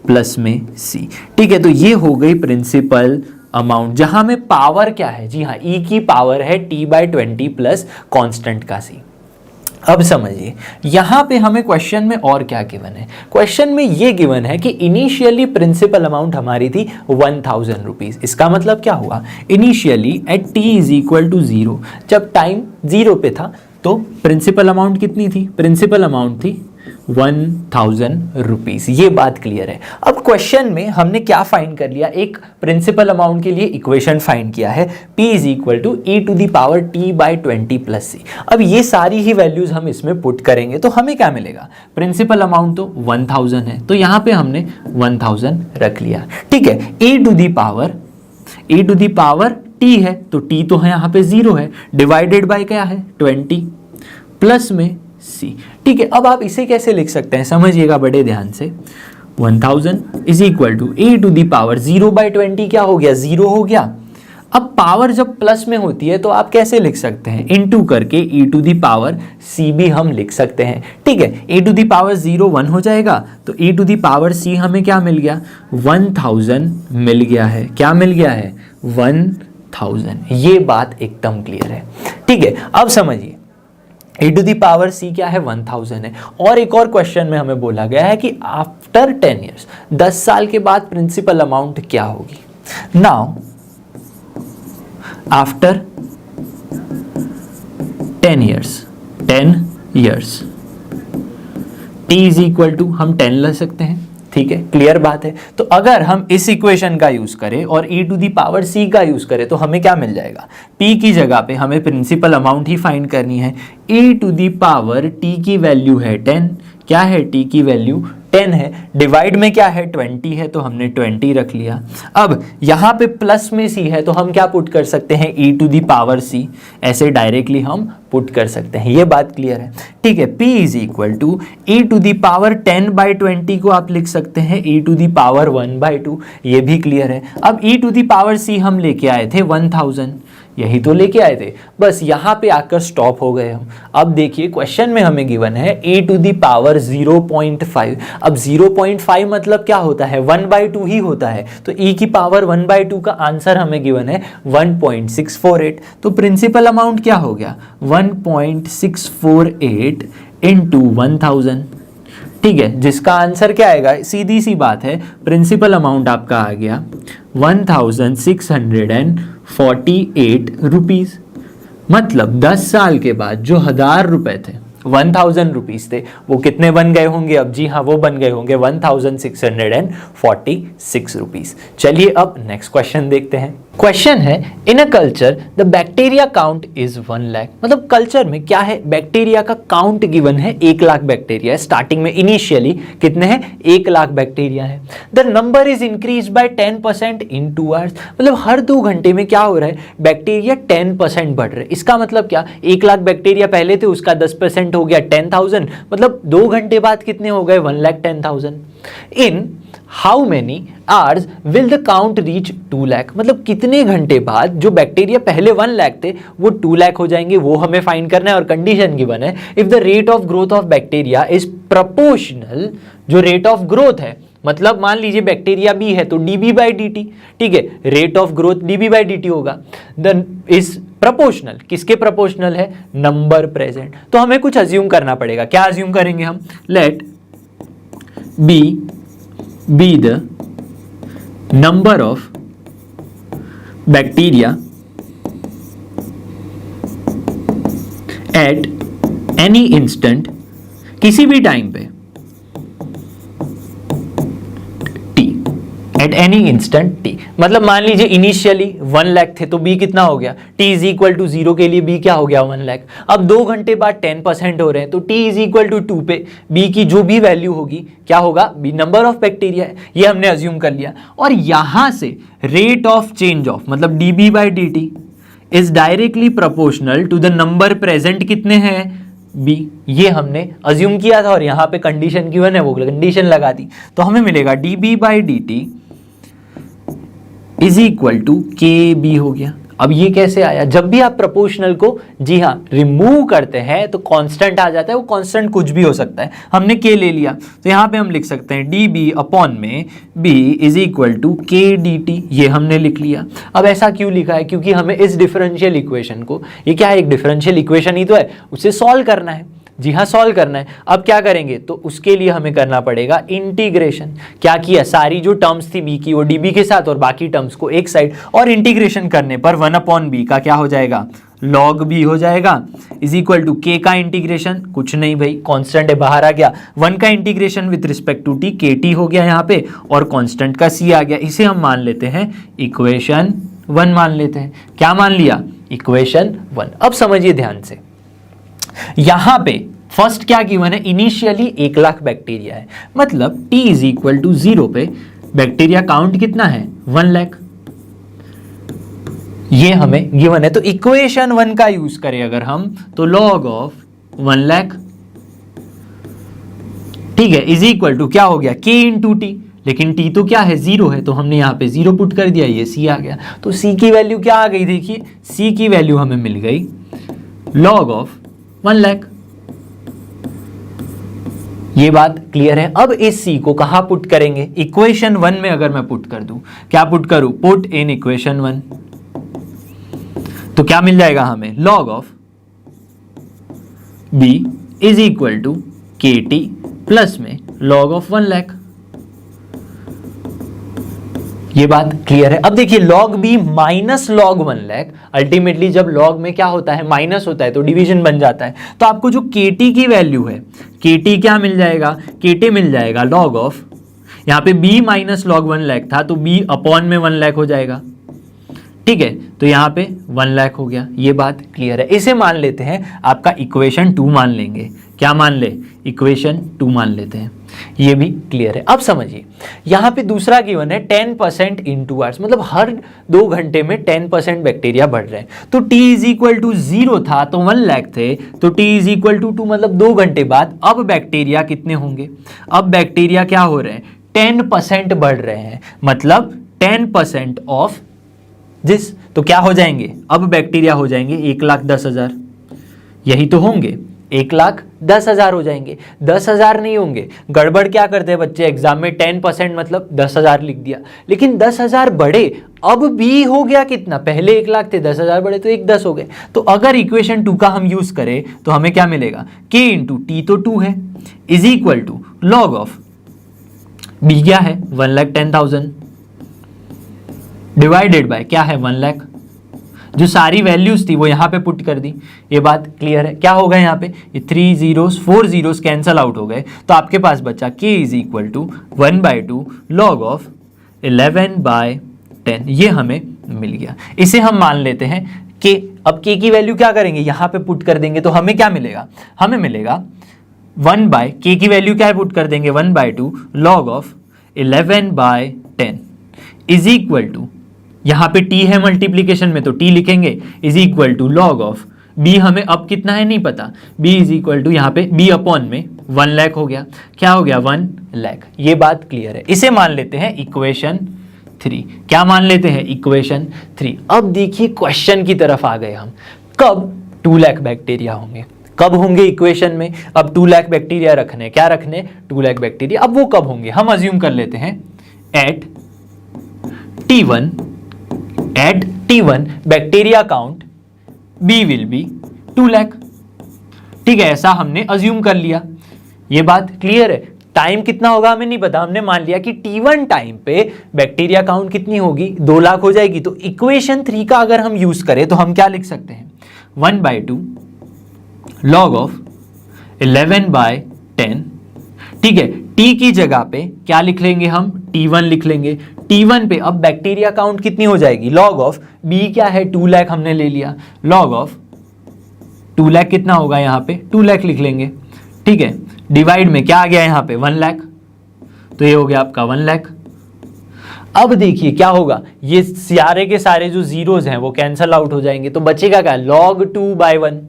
plus में c, ठीक है। तो ये हो गई प्रिंसिपल अमाउंट, जहां में पावर क्या है, जी हाँ e की पावर है t/20 प्लस कांस्टेंट का c। अब समझिए यहां पे हमें क्वेश्चन में और क्या गिवन है, क्वेश्चन में ये गिवन है कि इनिशियली प्रिंसिपल अमाउंट हमारी थी 1000 रुपीज। इसका मतलब क्या हुआ, initially at t is equal to 0, जब टाइम 0 पे था तो प्रिंसिपल अमाउंट कितनी थी, प्रिंसिपल अमाउंट थी 1000 रुपीज। ये बात क्लियर है। अब क्वेश्चन में हमने क्या फाइंड कर लिया, एक प्रिंसिपल अमाउंट के लिए इक्वेशन फाइंड किया है p is equal to e⁻t/20 plus c। अब ये सारी ही वैल्यूज हम इसमें पुट करेंगे तो हमें क्या मिलेगा, प्रिंसिपल अमाउंट तो 1000 है तो यहाँ पे हमने 1000 रख लिया, ठीक है। e⁻t है तो t तो है यहाँ पे 0 है, डिवाइडेड बाय क्या है 20 प्लस में c, ठीक है। अब आप इसे कैसे लिख सकते हैं, समझिएगा बड़े ध्यान से। 1000 इज इक्वल टू e⁻, 0/20 क्या हो गया, 0 हो गया। अब पावर जब प्लस में होती है तो आप कैसे लिख सकते हैं, इनटू करके e⁻c भी हम लिख सकते हैं, ठीक है। e⁻0 1 हो जाएगा तो e⁻c हमें क्या मिल गया, 1000 मिल गया है, क्या मिल गया है 1000। ये बात एकदम क्लियर है, ठीक है। अब समझिए ए टू द पावर सी क्या है 1000 है। और एक और क्वेश्चन में हमें बोला गया है कि आफ्टर 10 ईयर्स 10 साल के बाद प्रिंसिपल अमाउंट क्या होगी। Now after 10 years t is equal to हम 10 ले सकते हैं, ठीक है, क्लियर बात है। तो अगर हम इस इक्वेशन का यूज करें और e to the power c का यूज करें तो हमें क्या मिल जाएगा, p की जगह पे हमें प्रिंसिपल अमाउंट ही फाइंड करनी है। e to the power t की वैल्यू है 10, क्या है t की वैल्यू 10 है, डिवाइड में क्या है 20 है तो हमने 20 रख लिया। अब यहाँ पे प्लस में c है तो हम क्या पुट कर सकते हैं e to the power c, ऐसे डायरेक्टली हम पुट कर सकते हैं, ये बात क्लियर है, ठीक है। p is equal to e to the power 10/20 को आप लिख सकते हैं e टू दी पावर 1/2, ये भी क्लियर है। अब e to the power c हम लेके आए थे 1000, यही तो लेके आए थे, बस यहाँ पे आकर स्टॉप हो गए हम। अब देखिए क्वेश्चन में हमें गिवन है e टू दी पावर 0.5। अब 0.5 मतलब क्या होता है, 1/2 ही होता है, तो e की पावर 1/2 का आंसर हमें गिवन है 1.648। तो प्रिंसिपल अमाउंट क्या हो गया 1.648 इंटू 1000, ठीक है, जिसका आंसर क्या आएगा, सीधी सी बात है, प्रिंसिपल अमाउंट आपका आ गया 1648 रुपीज। मतलब 10 साल के बाद जो 1000 रुपए थे 1000 रुपीज थे वो कितने बन गए होंगे, अब जी हाँ वो बन गए होंगे 1646 रुपीज। चलिए अब नेक्स्ट क्वेश्चन देखते हैं। क्वेश्चन है in a culture the bacteria count is 1 lakh. मतलब कल्चर में क्या है, बैक्टीरिया का काउंट गिवन है 1 लाख बैक्टीरिया है, स्टार्टिंग में इनिशियली कितने हैं 1 लाख बैक्टीरिया है। The number is increase by 10% in 2 hours. मतलब हर 2 घंटे में क्या हो रहा है, बैक्टीरिया 10% बढ़ रहे हैं। इसका मतलब क्या, 1 लाख बैक्टीरिया पहले थे उसका 10% हो गया 10,000, मतलब 2 घंटे बाद कितने हो गए 1,10,000। In how many hours will the count reach 2 lakh. मतलब कितने घंटे बाद जो बैक्टीरिया पहले 1 लाख थे वो 2 लाख हो जाएंगे, वो हमें फाइंड करना है। और कंडीशन गिवन है if the rate of growth of bacteria is proportional, जो रेट ऑफ ग्रोथ है, मतलब मान लीजिए बैक्टीरिया बी है तो dB/dt, ठीक है, रेट ऑफ ग्रोथ dB/dt होगा, देन इज प्रोपोर्शनल, किसके प्रोपोर्शनल है, नंबर प्रेजेंट। तो हमें कुछ अज्यूम करना पड़ेगा, क्या अज्यूम करेंगे हम, let be be the number of bacteria at any instant, किसी भी टाइम पे t, at any instant t। मतलब मान लीजिए इनिशियली 1 लाख थे तो b कितना हो गया, t इज इक्वल टू 0 के लिए b क्या हो गया 1 लाख। अब 2 घंटे बाद 10% हो रहे हैं तो t इज इक्वल टू 2 पे b की जो भी वैल्यू होगी क्या होगा, b नंबर ऑफ बैक्टीरिया है, ये हमने अज्यूम कर लिया। और यहां से रेट ऑफ चेंज ऑफ मतलब dB/dt is directly proportional to the number present, कितने हैं b, ये हमने अज्यूम किया था और यहां पे कंडीशन गिवन है वो कंडीशन लगा दी, तो हमें मिलेगा dB/dt is equal to KB हो गया। अब ये कैसे आया, जब भी आप प्रोपोर्शनल को जी हाँ रिमूव करते हैं तो कांस्टेंट आ जाता है, वो कांस्टेंट कुछ भी हो सकता है, हमने K ले लिया तो यहाँ पे हम लिख सकते हैं dB अपॉन में B is equal to KDT, ये हमने लिख लिया। अब ऐसा क्यों लिखा है, क्योंकि हमें इस डिफरेंशियल इक्वेशन को, ये क्या है एक डिफरेंशियल इक्वेशन ही तो है, उसे सॉल्व करना है, जी हाँ सॉल्व करना है। अब क्या करेंगे, तो उसके लिए हमें करना पड़ेगा इंटीग्रेशन। क्या किया, सारी जो टर्म्स थी b की वो db के साथ और बाकी टर्म्स को एक साइड, और इंटीग्रेशन करने पर 1/b का क्या हो जाएगा log b हो जाएगा, इज इक्वल टू k का इंटीग्रेशन कुछ नहीं भाई कांस्टेंट है बाहर आ गया, 1 का integration with respect to t kt हो गया यहाँ पे, और कांस्टेंट का c आ गया, इसे हम मान लेते हैं इक्वेशन 1 मान लेते हैं। क्या मान लिया, इक्वेशन 1। अब समझिए ध्यान से, यहां पे फर्स्ट क्या गिवन है, इनिशियली 1 लाख बैक्टीरिया है, मतलब t इज इक्वल टू 0 पे बैक्टीरिया काउंट कितना है 1 लाख, ये हमें गिवन है। तो इक्वेशन 1 का यूज करें अगर हम तो log ऑफ 1 लाख, ठीक है, इज इक्वल टू क्या हो गया k इंटू टी, लेकिन t तो क्या है 0 है तो हमने यहाँ पे 0 पुट कर दिया, ये c आ गया। तो c की वैल्यू क्या आ गई, देखिए c की वैल्यू हमें मिल गई log ऑफ 1 लाख। ये बात क्लियर है। अब इस c को कहां पुट करेंगे, इक्वेशन 1 में अगर मैं पुट कर दूं, क्या पुट करूं, पुट इन इक्वेशन 1, तो क्या मिल जाएगा हमें log of b is equal to K T plus में log ऑफ 1 लाख। ये बात क्लियर है। अब देखिए log b minus log 1 lakh, ultimately जब log में क्या होता है, माइनस होता है तो डिवीजन बन जाता है। तो आपको जो kt की वैल्यू है, kt क्या मिल जाएगा, kt मिल जाएगा log ऑफ, यहाँ पे b माइनस log 1 लाख था तो b अपॉन में 1 लाख हो जाएगा, ठीक है। तो यहाँ पे 1 लाख हो गया। ये बात क्लियर है। इसे मान लेते हैं आपका इक्वेशन 2 मान लेंगे। क्या मान ले, इक्वेशन 2 मान लेते हैं। ये भी क्लियर है। अब समझिए यहाँ पे दूसरा गिवन है 10% इन 2 आवर्स, मतलब हर 2 घंटे में 10% बैक्टीरिया बढ़ रहे हैं। तो t इज इक्वल टू 0 था तो 1 लाख थे, तो t इज इक्वल टू 2 मतलब 2 घंटे बाद अब बैक्टीरिया कितने होंगे, अब बैक्टीरिया क्या हो रहे हैं, 10% बढ़ रहे हैं, मतलब 10% ऑफ जिस, तो क्या हो जाएंगे, अब बैक्टीरिया हो जाएंगे 1,10,000, यही तो होंगे, 1,10,000 हो जाएंगे। 10,000 नहीं होंगे, गड़बड़ क्या करते हैं बच्चे एग्जाम में, 10% मतलब 10,000 लिख दिया, लेकिन 10,000 बढ़े, अब भी हो गया कितना, पहले 1 लाख थे, 10,000 बढ़े तो 1,10 हो गए। तो अगर इक्वेशन 2 का हम यूज करें तो हमें क्या मिलेगा, k इंटू टी तो 2 है is equal to log of b क्या है 1,10,000 डिवाइडेड बाय क्या है 1 लाख, जो सारी वैल्यूज थी वो यहां पे पुट कर दी। ये बात क्लियर है। क्या होगा यहाँ पे, ये 3 zeros 4 zeros कैंसल आउट हो गए, तो आपके पास बचा k is equal to 1/2 log of 11/10, ये हमें मिल गया। इसे हम मान लेते हैं k। अब k की वैल्यू क्या करेंगे, यहाँ पे पुट कर देंगे तो हमें क्या मिलेगा, हमें मिलेगा k की वैल्यू क्या है, पुट कर देंगे 1/2 log of 11/10 is equal to, यहाँ पे t है मल्टीप्लीकेशन में तो t लिखेंगे, is equal to log of b, हमें अब कितना है नहीं पता, b इज इक्वल टू यहाँ पे b अपॉन में 1 लाख हो गया। क्या हो गया 1 लाख। ये बात क्लियर है। इसे मान लेते हैं इक्वेशन 3। क्या मान लेते हैं, इक्वेशन 3। अब देखिए क्वेश्चन की तरफ आ गए हम, कब 2 लाख बैक्टीरिया होंगे, कब होंगे इक्वेशन में, अब 2 लाख बैक्टीरिया रखने, क्या रखने 2 लाख बैक्टीरिया, अब वो कब होंगे, हम अज्यूम कर लेते हैं at T1 bacteria count B will be 2 lakh, ठीक है, ऐसा हमने अज्यूम कर लिया। ये बात क्लियर है। टाइम कितना होगा हमें नहीं पता, हमने मान लिया कि T1 टाइम पे बैक्टीरिया काउंट कितनी होगी, 2 लाख हो जाएगी। तो इक्वेशन 3 का अगर हम यूज करें तो हम क्या लिख सकते हैं, 1/2 लॉग ऑफ 11/10, ठीक है। T की जगह पे क्या लिख लेंगे हम, T1 लिख लेंगे। T1 पे अब बैक्टीरिया काउंट कितनी हो जाएगी, लॉग ऑफ B क्या है 2 लाख हमने ले लिया, लॉग ऑफ 2 लाख कितना होगा, यहाँ पे 2 लाख लिख लेंगे, ठीक है। डिवाइड में क्या आ गया यहाँ पे 1 लाख, तो ये हो गया आपका 1 लाख। अब देखिए क्या होगा, ये सारे के सारे जो जीरोज हैं वो कैंसल आउट हो जाएंगे, तो बचेगा क्या, log 2/1,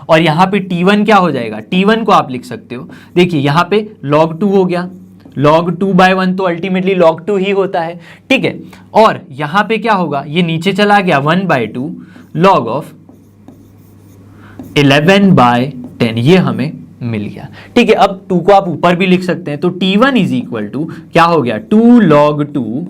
और यहाँ पे T1 क्या हो जाएगा, T1 को आप लिख सकते हो, देखिए यहाँ पे log 2 हो गया, log 2/1 तो अल्टीमेटली log 2 ही होता है, ठीक है। और यहाँ पे क्या होगा, ये नीचे चला गया 1/2 log ऑफ 11/10, ये हमें मिल गया, ठीक है। अब 2 को आप ऊपर भी लिख सकते हैं, तो T1 इज इक्वल टू क्या हो गया 2 log 2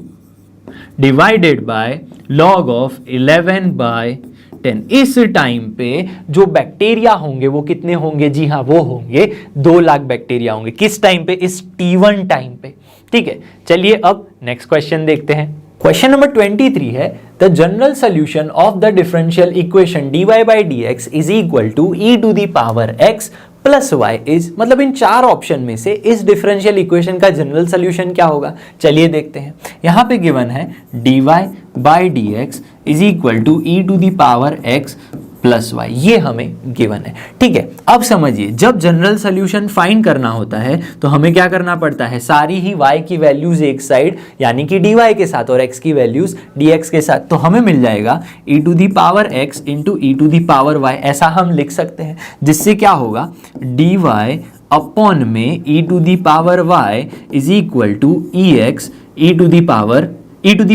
divided by log of 11/10। इस टाइम पे जो बैक्टीरिया होंगे वो कितने होंगे, जी हाँ वो होंगे 2 लाख बैक्टीरिया होंगे। किस टाइम पे, इस T1 टाइम पे, ठीक है। चलिए अब नेक्स्ट क्वेश्चन देखते हैं। क्वेश्चन नंबर 23 है, the general solution of the differential equation dy/dx is equal to e to the power x plus y is, मतलब इन 4 ऑप्शन में से इस डिफरेंशियल इक्वेशन का जनरल सोल्यूशन क्या होगा, चलिए देखते हैं। यहां पे गिवन है dy/dx is equal to e to the power x plus y, ये हमें गिवन है, ठीक है। अब समझिए जब जनरल सोल्यूशन फाइंड करना होता है तो हमें क्या करना पड़ता है, सारी ही y की वैल्यूज एक साइड यानी कि dy के साथ और x की वैल्यूज dx के साथ, तो हमें मिल जाएगा e to the power x into e to the power y, ऐसा हम लिख सकते हैं, जिससे क्या होगा dy अपॉन में e to the power y is equal to ex e to the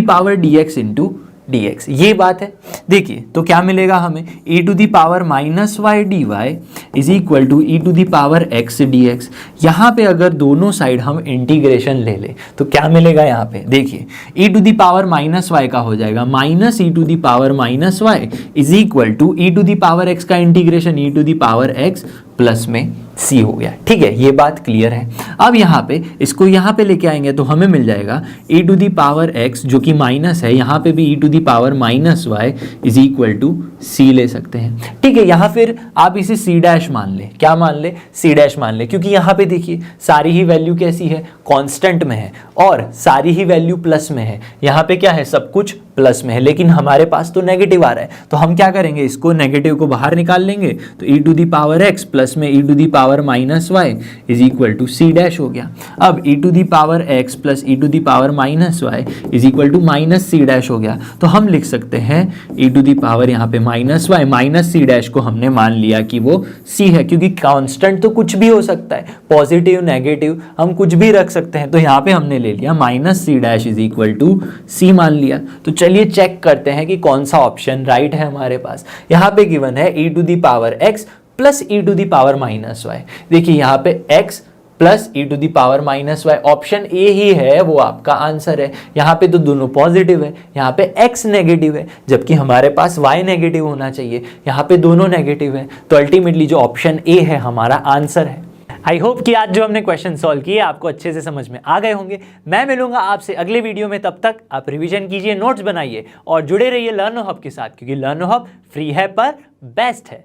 power dx into dx, ये बात है। देखिए तो क्या मिलेगा हमें, e to the power minus Y D Y is equal to E to the power x dx। यहाँ पे अगर दोनों साइड हम इंटीग्रेशन ले लें तो क्या मिलेगा यहाँ पे, देखिए e to the power minus Y का हो जाएगा minus E to the power minus Y is equal to E to the power x का integration E to the power x plus में c हो गया। ठीक है, ये बात क्लियर है। अब यहाँ पे इसको यहाँ पे लेके आएंगे तो हमें मिल जाएगा e to the power x जो कि माइनस है, यहाँ पे भी e to the power minus Y is equal to c ले सकते हैं। ठीक है, यहाँ फिर आप इसे c डैश मान ले, क्या मान ले, c डैश मान ले, क्योंकि यहाँ पे देखिए सारी ही वैल्यू कैसी है, कांस्टेंट में है और सारी ही वैल्यू प्लस में है। यहाँ पे क्या है, सब कुछ प्लस में है, लेकिन हमारे पास तो नेगेटिव आ रहा है, तो हम क्या करेंगे, इसको नेगेटिव को बाहर निकाल लेंगे तो e to the power x plus में e to the power minus Y is equal to c dash हो गया। अब e to the power x plus e to the power minus Y is equal to minus c dash हो गया। तो हम लिख सकते हैं e टू दी पावर यहाँ पे minus Y minus c dash को हमने मान लिया कि वो c है, क्योंकि कांस्टेंट तो कुछ भी हो सकता है, पॉजिटिव नेगेटिव हम कुछ भी रख सकते हैं। तो यहाँ पे हमने ले लिया minus c dash is equal to c मान लिया। तो चलिए चेक करते हैं कि कौन सा ऑप्शन राइट है हमारे पास। यहाँ पे गिवन है e to the power x plus e to the power minus y. देखिए यहाँ पे x plus e to the power minus y, option A ही है वो आपका आंसर है। यहाँ पे तो दोनों पॉजिटिव है, यहाँ पे x नेगेटिव है, जबकि हमारे पास y नेगेटिव होना चाहिए, यहाँ पे दोनों नेगेटिव है। तो अल्टीमेटली जो ऑप्शन ए है हमारा आंसर है। आई होप कि आज जो हमने क्वेश्चन सॉल्व किए आपको अच्छे से समझ में आ गए होंगे। मैं मिलूंगा आपसे अगले वीडियो में, तब तक आप रिवीजन कीजिए, नोट्स बनाइए और जुड़े रहिए लर्नो हब के साथ, क्योंकि लर्नो हब फ्री है पर बेस्ट है।